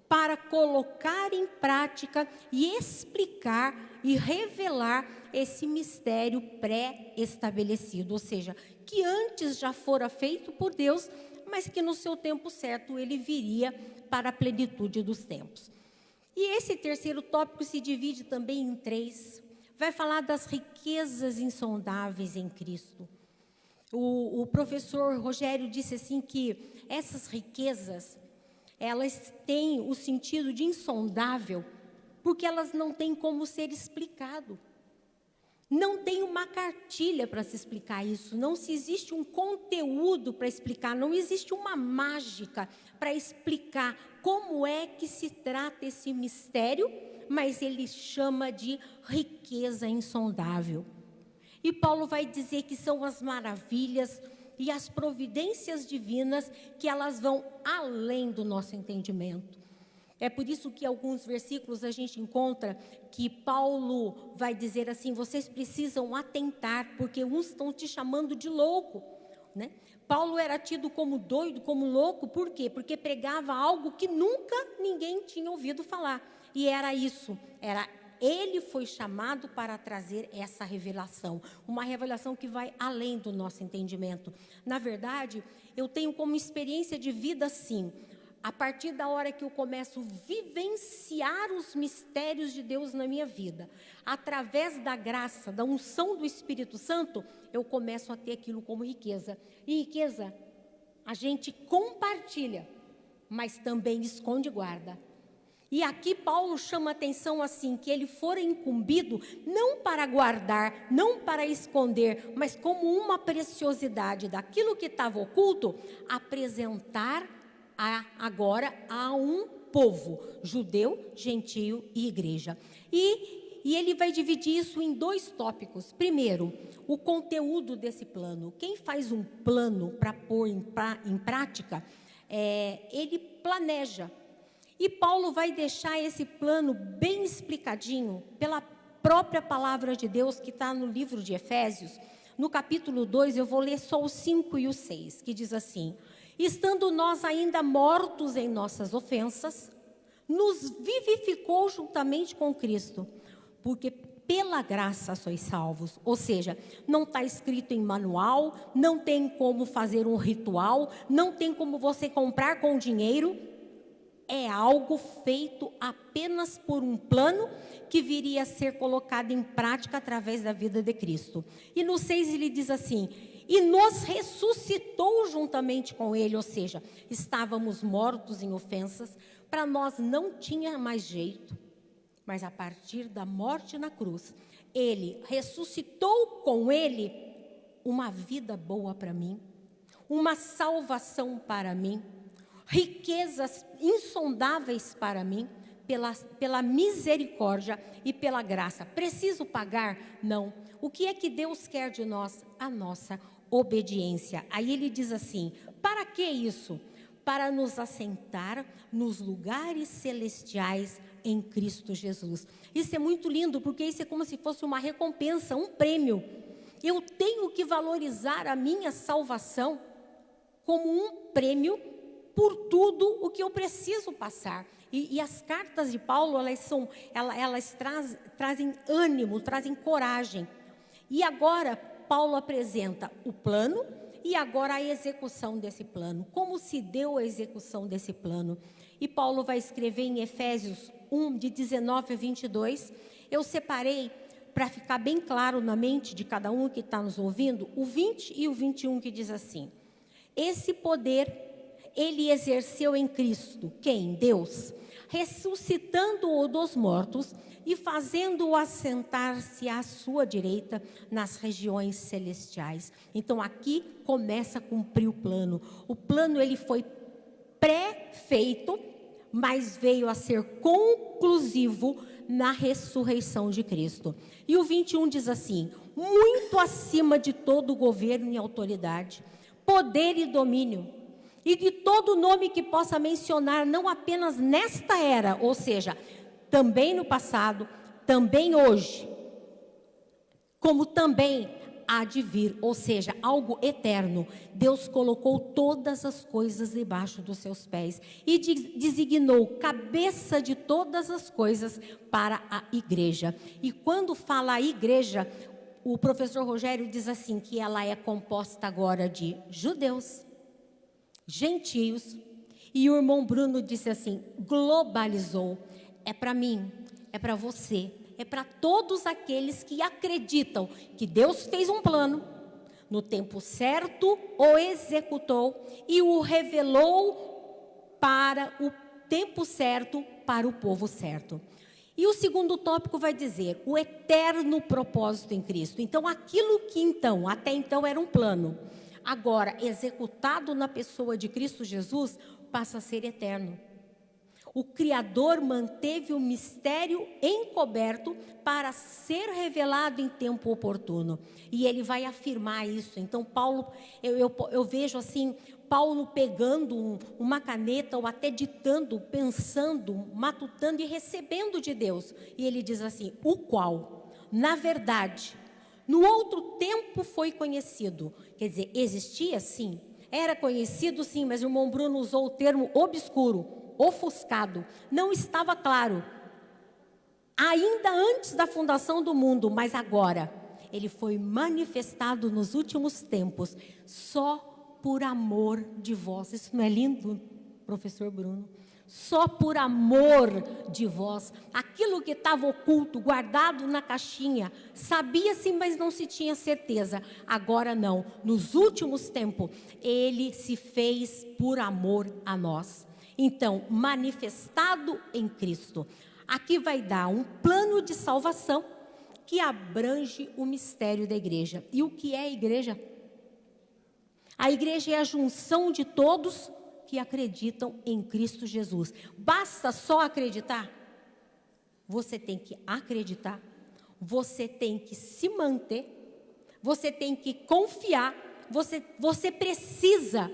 para colocar em prática e explicar e revelar esse mistério pré-estabelecido, ou seja, que antes já fora feito por Deus, mas que no seu tempo certo ele viria para a plenitude dos tempos. E esse terceiro tópico se divide também em 3. Vai falar das riquezas insondáveis em Cristo. O professor Rogério disse assim que essas riquezas, elas têm o sentido de insondável, porque elas não têm como ser explicado. Não tem uma cartilha para se explicar isso, não se existe um conteúdo para explicar, não existe uma mágica para explicar como é que se trata esse mistério, mas ele chama de riqueza insondável. E Paulo vai dizer que são as maravilhas e as providências divinas que elas vão além do nosso entendimento. É por isso que alguns versículos a gente encontra que Paulo vai dizer assim, vocês precisam atentar, porque uns estão te chamando de louco, né? Paulo era tido como doido, como louco, por quê? Porque pregava algo que nunca ninguém tinha ouvido falar. E era isso, ele foi chamado para trazer essa revelação, uma revelação que vai além do nosso entendimento. Na verdade, eu tenho como experiência de vida assim, a partir da hora que eu começo a vivenciar os mistérios de Deus na minha vida, através da graça, da unção do Espírito Santo, eu começo a ter aquilo como riqueza. E riqueza, a gente compartilha, mas também esconde e guarda. E aqui Paulo chama a atenção assim, que ele fora incumbido não para guardar, não para esconder, mas como uma preciosidade daquilo que estava oculto, apresentar agora a um povo, judeu, gentio e igreja. E ele vai dividir isso em 2 tópicos. Primeiro, o conteúdo desse plano. Quem faz um plano para pôr em prática, ele planeja. E Paulo vai deixar esse plano bem explicadinho pela própria palavra de Deus que está no livro de Efésios. No capítulo 2, eu vou ler só os 5 e os 6, que diz assim: estando nós ainda mortos em nossas ofensas, nos vivificou juntamente com Cristo, porque pela graça sois salvos. Ou seja, não está escrito em manual, não tem como fazer um ritual, não tem como você comprar com dinheiro. É algo feito apenas por um plano que viria a ser colocado em prática através da vida de Cristo. E no 6 ele diz assim: e nos ressuscitou juntamente com ele, ou seja, estávamos mortos em ofensas, para nós não tinha mais jeito, mas a partir da morte na cruz, ele ressuscitou com ele uma vida boa para mim, uma salvação para mim, riquezas insondáveis para mim, pela misericórdia e pela graça. Preciso pagar? Não. O que é que Deus quer de nós? A nossa obediência. Aí ele diz assim: para que isso? Para nos assentar nos lugares celestiais em Cristo Jesus. Isso é muito lindo, porque isso é como se fosse uma recompensa, um prêmio. Eu tenho que valorizar a minha salvação como um prêmio por tudo o que eu preciso passar. E as cartas de Paulo, elas trazem ânimo, trazem coragem. E agora, Paulo apresenta o plano e agora a execução desse plano. Como se deu a execução desse plano? E Paulo vai escrever em Efésios 1, de 19 a 22. Eu separei, para ficar bem claro na mente de cada um que está nos ouvindo, o 20 e o 21, que diz assim: esse poder ele exerceu em Cristo, quem? Deus, ressuscitando-o dos mortos e fazendo-o assentar-se à sua direita nas regiões celestiais. Então aqui começa a cumprir o plano. O plano ele foi pré-feito, mas veio a ser conclusivo na ressurreição de Cristo. E o 21 diz assim: muito acima de todo governo e autoridade, poder e domínio, e de todo nome que possa mencionar, não apenas nesta era, ou seja, também no passado, também hoje, como também há de vir, ou seja, algo eterno. Deus colocou todas as coisas debaixo dos seus pés e designou cabeça de todas as coisas para a igreja. E quando fala a igreja, o professor Rogério diz assim, que ela é composta agora de judeus, gentios, e o irmão Bruno disse assim, globalizou. É para mim, é para você, é para todos aqueles que acreditam que Deus fez um plano, no tempo certo o executou e o revelou para o tempo certo, para o povo certo. E o segundo tópico vai dizer o eterno propósito em Cristo. Então, aquilo que até então era um plano, agora executado na pessoa de Cristo Jesus, passa a ser eterno. O Criador manteve o mistério encoberto para ser revelado em tempo oportuno. E ele vai afirmar isso. Então, Paulo, eu vejo assim, Paulo pegando uma caneta ou até ditando, pensando, matutando e recebendo de Deus. E ele diz assim, o qual, na verdade, no outro tempo foi conhecido. Quer dizer, existia sim, era conhecido sim, mas o irmão Bruno usou o termo obscuro, ofuscado, não estava claro, ainda antes da fundação do mundo, mas agora, ele foi manifestado nos últimos tempos, só por amor de vós. Isso não é lindo, professor Bruno? Só por amor de vós, aquilo que estava oculto, guardado na caixinha, sabia-se, mas não se tinha certeza, agora não, nos últimos tempos, ele se fez por amor a nós. Então, manifestado em Cristo. Aqui vai dar um plano de salvação que abrange o mistério da igreja. E o que é a igreja? A igreja é a junção de todos que acreditam em Cristo Jesus. Basta só acreditar? Você tem que acreditar, você tem que se manter, você tem que confiar, você precisa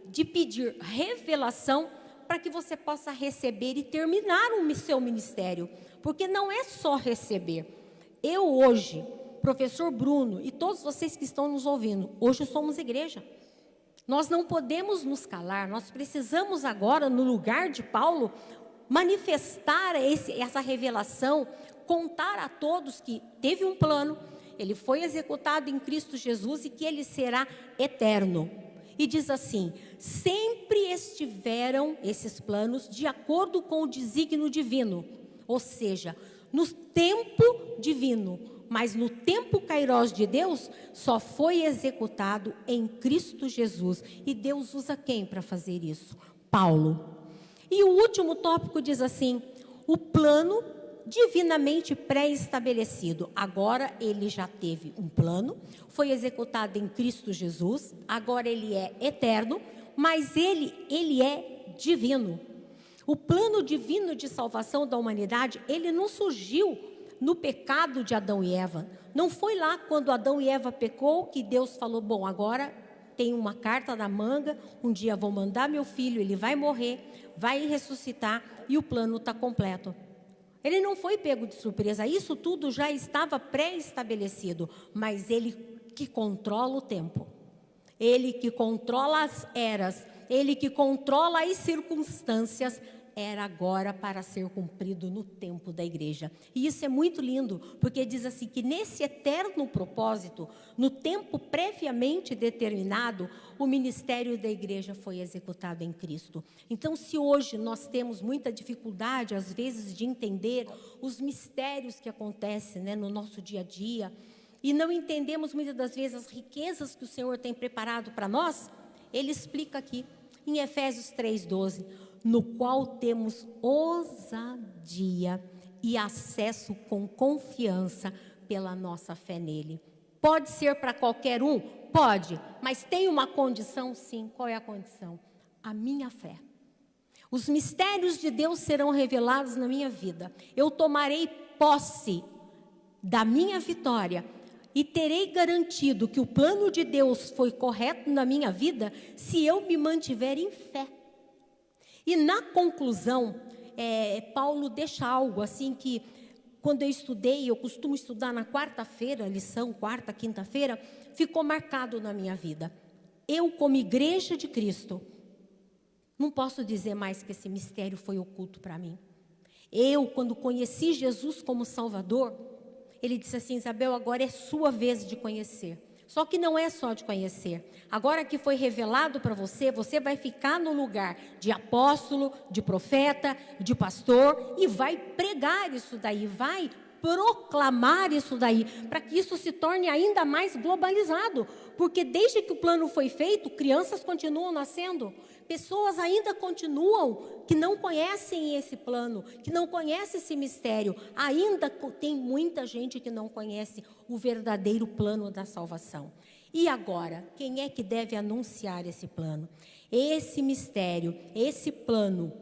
de pedir revelação para que você possa receber e terminar o seu ministério. Porque não é só receber. Eu hoje, professor Bruno e todos vocês que estão nos ouvindo, hoje somos igreja. Nós não podemos nos calar, nós precisamos agora, no lugar de Paulo, manifestar essa revelação, contar a todos que teve um plano, ele foi executado em Cristo Jesus e que ele será eterno. E diz assim: sempre estiveram esses planos de acordo com o desígnio divino, ou seja, no tempo divino, mas no tempo kairós de Deus, só foi executado em Cristo Jesus. E Deus usa quem para fazer isso? Paulo. E o último tópico diz assim: o plano divinamente pré-estabelecido. Agora ele já teve um plano, foi executado em Cristo Jesus, agora ele é eterno, mas ele é divino. O plano divino de salvação da humanidade, ele não surgiu no pecado de Adão e Eva. Não foi lá quando Adão e Eva pecou que Deus falou: bom, agora tem uma carta na manga, um dia vou mandar meu filho, ele vai morrer, vai ressuscitar e o plano está completo. Ele não foi pego de surpresa, isso tudo já estava pré-estabelecido, mas ele que controla o tempo, ele que controla as eras, ele que controla as circunstâncias, era agora para ser cumprido no tempo da igreja. E isso é muito lindo, porque diz assim que nesse eterno propósito, no tempo previamente determinado, o ministério da igreja foi executado em Cristo. Então, se hoje nós temos muita dificuldade, às vezes, de entender os mistérios que acontecem, né, no nosso dia a dia, e não entendemos muitas das vezes as riquezas que o Senhor tem preparado para nós, ele explica aqui, em Efésios 3:12, no qual temos ousadia e acesso com confiança pela nossa fé nele. Pode ser para qualquer um? Pode, mas tem uma condição, sim. Qual é a condição? A minha fé. Os mistérios de Deus serão revelados na minha vida. Eu tomarei posse da minha vitória e terei garantido que o plano de Deus foi correto na minha vida se eu me mantiver em fé. E na conclusão, Paulo deixa algo assim que, quando eu estudei, eu costumo estudar na quarta-feira, lição, quarta, quinta-feira, ficou marcado na minha vida. Eu, como igreja de Cristo, não posso dizer mais que esse mistério foi oculto para mim. Eu, quando conheci Jesus como Salvador, ele disse assim: Isabel, agora é sua vez de conhecer. Só que não é só de conhecer. Agora que foi revelado para você, você vai ficar no lugar de apóstolo, de profeta, de pastor e vai pregar isso daí, vai proclamar isso daí, para que isso se torne ainda mais globalizado. Porque desde que o plano foi feito, crianças continuam nascendo, pessoas ainda continuam que não conhecem esse plano, que não conhecem esse mistério. Ainda tem muita gente que não conhece o verdadeiro plano da salvação. E agora, quem é que deve anunciar esse plano? Esse mistério, esse plano,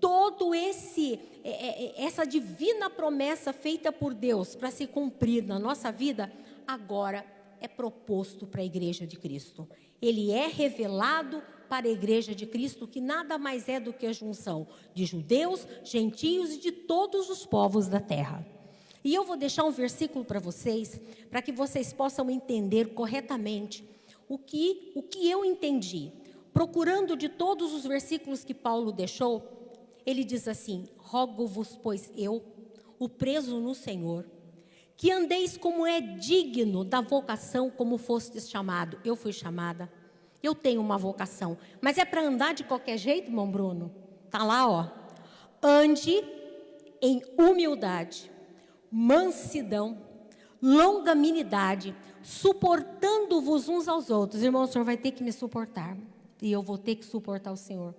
todo essa divina promessa feita por Deus para se cumprir na nossa vida, agora é proposto para a igreja de Cristo. Ele é revelado para a igreja de Cristo, que nada mais é do que a junção de judeus, gentios e de todos os povos da terra. E eu vou deixar um versículo para vocês, para que vocês possam entender corretamente o que eu entendi. Procurando de todos os versículos que Paulo deixou, ele diz assim: rogo-vos, pois eu, o preso no Senhor, que andeis como é digno da vocação como fostes chamado. Eu fui chamada, eu tenho uma vocação, mas é para andar de qualquer jeito, irmão Bruno? Está lá, ó. Ande em humildade, mansidão, longanimidade, suportando-vos uns aos outros. Irmão, o senhor vai ter que me suportar, e eu vou ter que suportar o senhor,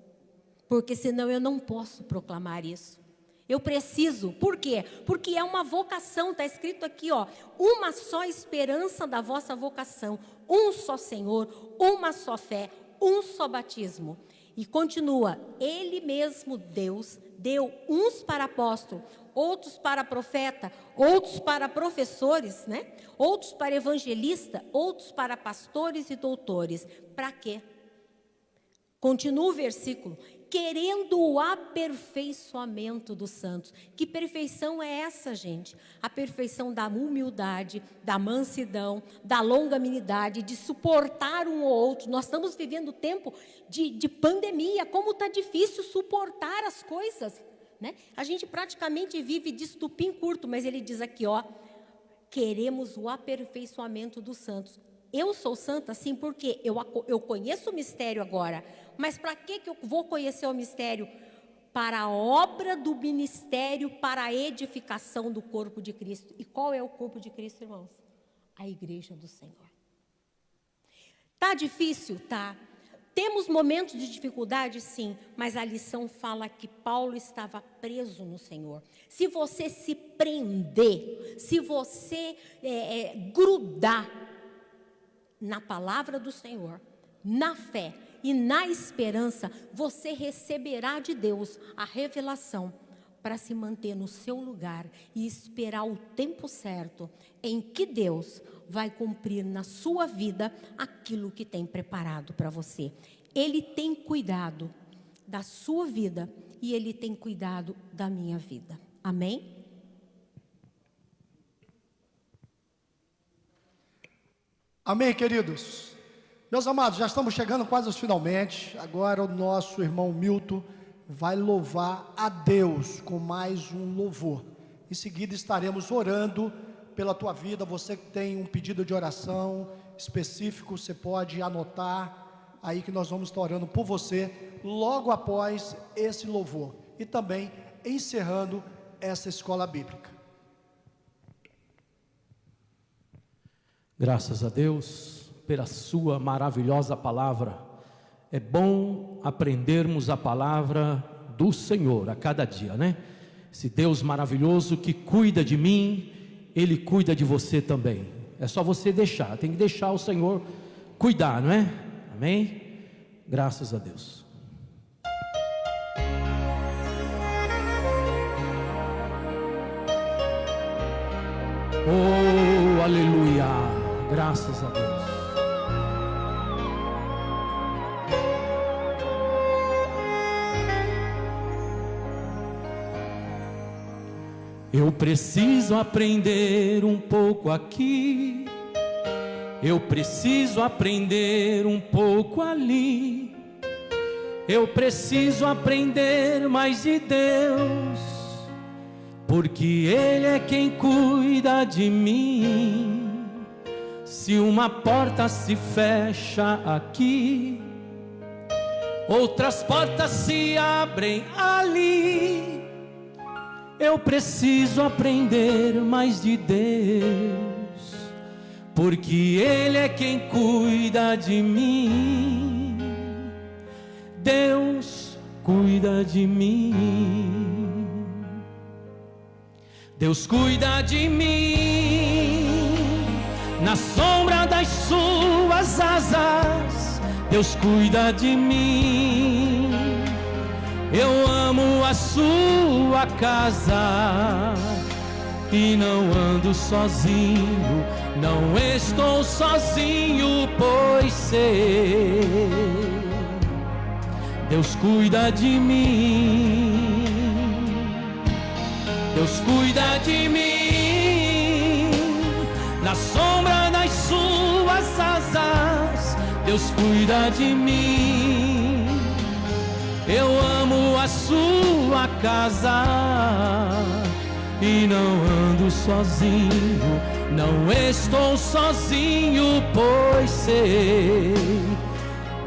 porque senão eu não posso proclamar isso. Eu preciso. Por quê? Porque é uma vocação, está escrito aqui, ó, uma só esperança da vossa vocação, um só Senhor, uma só fé, um só batismo. E continua: Ele mesmo, Deus, deu uns para apóstolo, outros para profeta, outros para professores, né? Outros para evangelista, outros para pastores e doutores. Para quê? Continua o versículo: querendo o aperfeiçoamento dos santos. Que perfeição é essa, gente? A perfeição da humildade, da mansidão, da longanimidade, de suportar um ou outro. Nós estamos vivendo tempo de pandemia, como está difícil suportar as coisas, né? A gente praticamente vive de estupim curto, mas ele diz aqui, ó, queremos o aperfeiçoamento dos santos. Eu sou santa, sim, porque eu conheço o mistério agora. Mas para que eu vou conhecer o mistério? Para a obra do ministério, para a edificação do corpo de Cristo. E qual é o corpo de Cristo, irmãos? A igreja do Senhor. Tá difícil? Tá. Temos momentos de dificuldade? Sim. Mas a lição fala que Paulo estava preso no Senhor. Se você se prender, se você grudar na palavra do Senhor, na fé e na esperança, você receberá de Deus a revelação para se manter no seu lugar e esperar o tempo certo em que Deus vai cumprir na sua vida aquilo que tem preparado para você. Ele tem cuidado da sua vida e Ele tem cuidado da minha vida. Amém? Amém, queridos? Meus amados, já estamos chegando quase aos finalmente. Agora o nosso irmão Milton vai louvar a Deus com mais um louvor. Em seguida estaremos orando pela tua vida. Você que tem um pedido de oração específico, você pode anotar aí que nós vamos estar orando por você logo após esse louvor. E também encerrando essa escola bíblica. Graças a Deus pela sua maravilhosa palavra. É bom aprendermos a palavra do Senhor a cada dia, né? Esse Deus maravilhoso que cuida de mim, Ele cuida de você também. É só você deixar, tem que deixar o Senhor cuidar, não é? Amém? Graças a Deus. Oh, aleluia! Graças a Deus. Eu preciso aprender um pouco aqui, eu preciso aprender um pouco ali, eu preciso aprender mais de Deus, porque Ele é quem cuida de mim. Se uma porta se fecha aqui, outras portas se abrem ali. Eu preciso aprender mais de Deus, porque Ele é quem cuida de mim. Deus cuida de mim. Deus cuida de mim. Na sombra das suas asas, Deus cuida de mim. Eu amo a sua casa e não ando sozinho, não estou sozinho, pois sei, Deus cuida de mim. Deus cuida de mim. Na sombra das suas asas, Deus cuida de mim. Eu amo a sua casa e não ando sozinho, não estou sozinho, pois sei,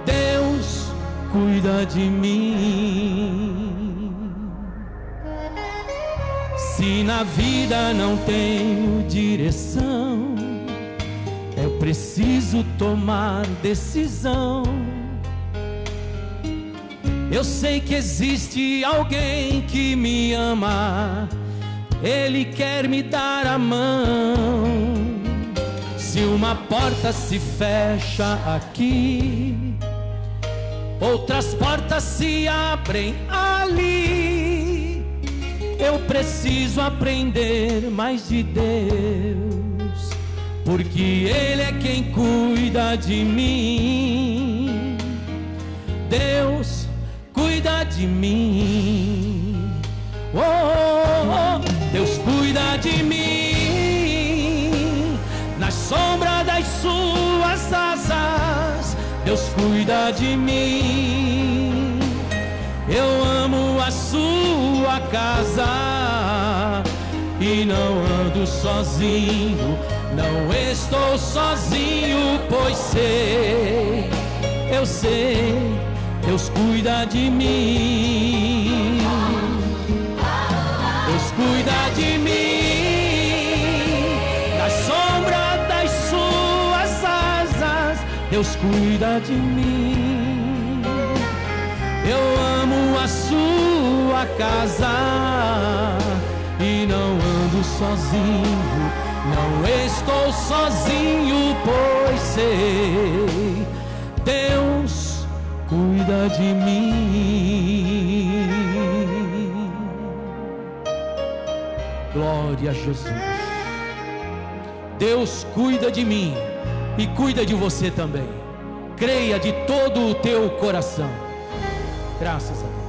Deus cuida de mim. Se na vida não tenho direção, eu preciso tomar decisão. Eu sei que existe alguém que me ama, Ele quer me dar a mão. Se uma porta se fecha aqui, outras portas se abrem ali. Eu preciso aprender mais de Deus, porque Ele é quem cuida de mim. Deus cuida cuida de mim. Oh, oh, oh, Deus cuida de mim. Na sombra das suas asas, Deus cuida de mim. Eu amo a sua casa e não ando sozinho, não estou sozinho, pois sei, eu sei, Deus cuida de mim. Deus cuida de mim, na sombra das suas asas, Deus cuida de mim. Eu amo a sua casa e não ando sozinho, não estou sozinho, pois sei, Deus cuida de mim. Glória a Jesus. Deus cuida de mim e cuida de você também. Creia de todo o teu coração. Graças a Deus.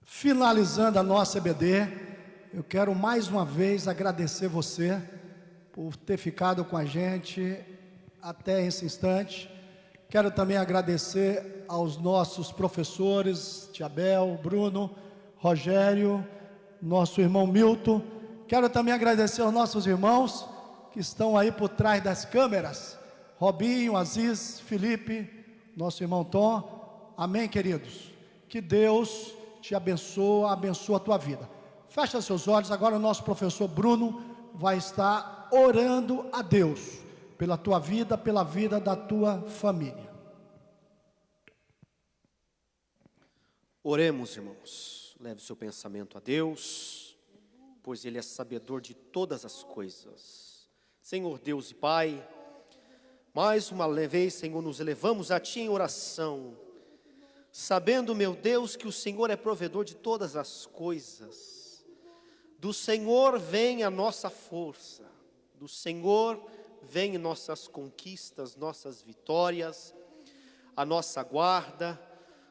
Finalizando a nossa EBD, eu quero mais uma vez agradecer você por ter ficado com a gente até esse instante. Quero também agradecer aos nossos professores, Tiabel, Bruno, Rogério, nosso irmão Milton. Quero também agradecer aos nossos irmãos que estão aí por trás das câmeras, Robinho, Aziz, Felipe, nosso irmão Tom. Amém, queridos? Que Deus te abençoe, abençoe a tua vida. Fecha seus olhos, agora o nosso professor Bruno vai estar orando a Deus pela tua vida, pela vida da tua família. Oremos, irmãos. Leve o seu pensamento a Deus, pois Ele é sabedor de todas as coisas. Senhor Deus e Pai, mais uma vez, Senhor, nos elevamos a Ti em oração, sabendo, meu Deus, que o Senhor é provedor de todas as coisas. Do Senhor vem a nossa força, do Senhor vem nossas conquistas, nossas vitórias, a nossa guarda.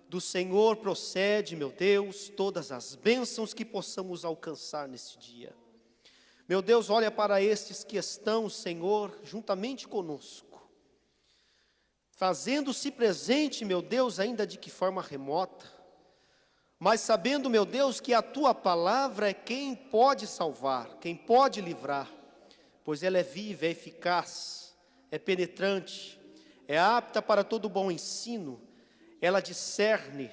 Do Senhor procede, meu Deus, todas as bênçãos que possamos alcançar nesse dia. Meu Deus, olha para estes que estão, Senhor, juntamente conosco, fazendo-se presente, meu Deus, ainda de que forma remota, mas sabendo, meu Deus, que a Tua palavra é quem pode salvar, quem pode livrar, pois ela é viva, é eficaz, é penetrante, é apta para todo bom ensino, ela discerne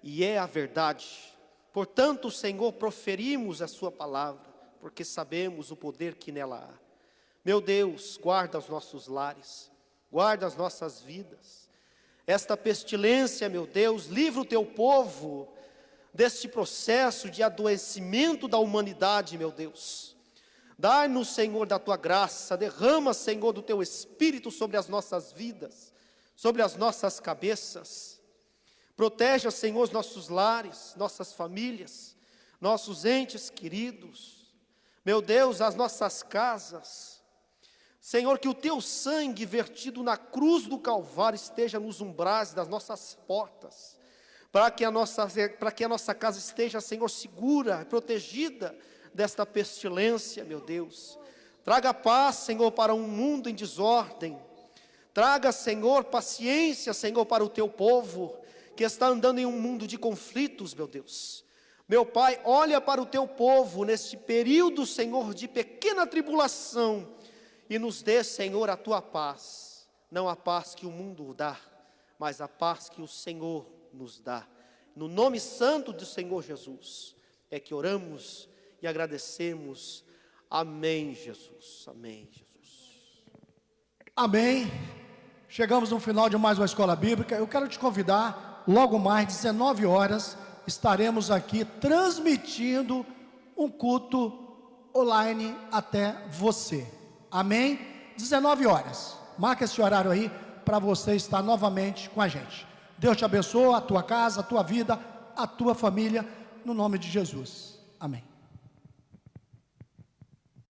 e é a verdade. Portanto, Senhor, proferimos a Sua palavra, porque sabemos o poder que nela há. Meu Deus, guarda os nossos lares, guarda as nossas vidas. Esta pestilência, meu Deus, livra o Teu povo deste processo de adoecimento da humanidade, meu Deus. Dai-nos, Senhor, da Tua graça, derrama, Senhor, do Teu Espírito sobre as nossas vidas, sobre as nossas cabeças. Proteja, Senhor, os nossos lares, nossas famílias, nossos entes queridos. Meu Deus, as nossas casas. Senhor, que o Teu sangue vertido na cruz do Calvário esteja nos umbrais das nossas portas, para que a nossa casa esteja, Senhor, segura, protegida desta pestilência, meu Deus. Traga paz, Senhor, para um mundo em desordem. Traga, Senhor, paciência, Senhor, para o Teu povo, que está andando em um mundo de conflitos, meu Deus. Meu Pai, olha para o Teu povo neste período, Senhor, de pequena tribulação, e nos dê, Senhor, a Tua paz. Não a paz que o mundo dá, mas a paz que o Senhor nos dá. No nome santo do Senhor Jesus, é que oramos e agradecemos. Amém, Jesus. Amém, Jesus. Amém. Chegamos no final de mais uma escola bíblica. Eu quero te convidar, logo mais, 19 horas, estaremos aqui transmitindo um culto online até você. Amém? 19 horas. Marca esse horário aí para você estar novamente com a gente. Deus te abençoe, a tua casa, a tua vida, a tua família, no nome de Jesus. Amém.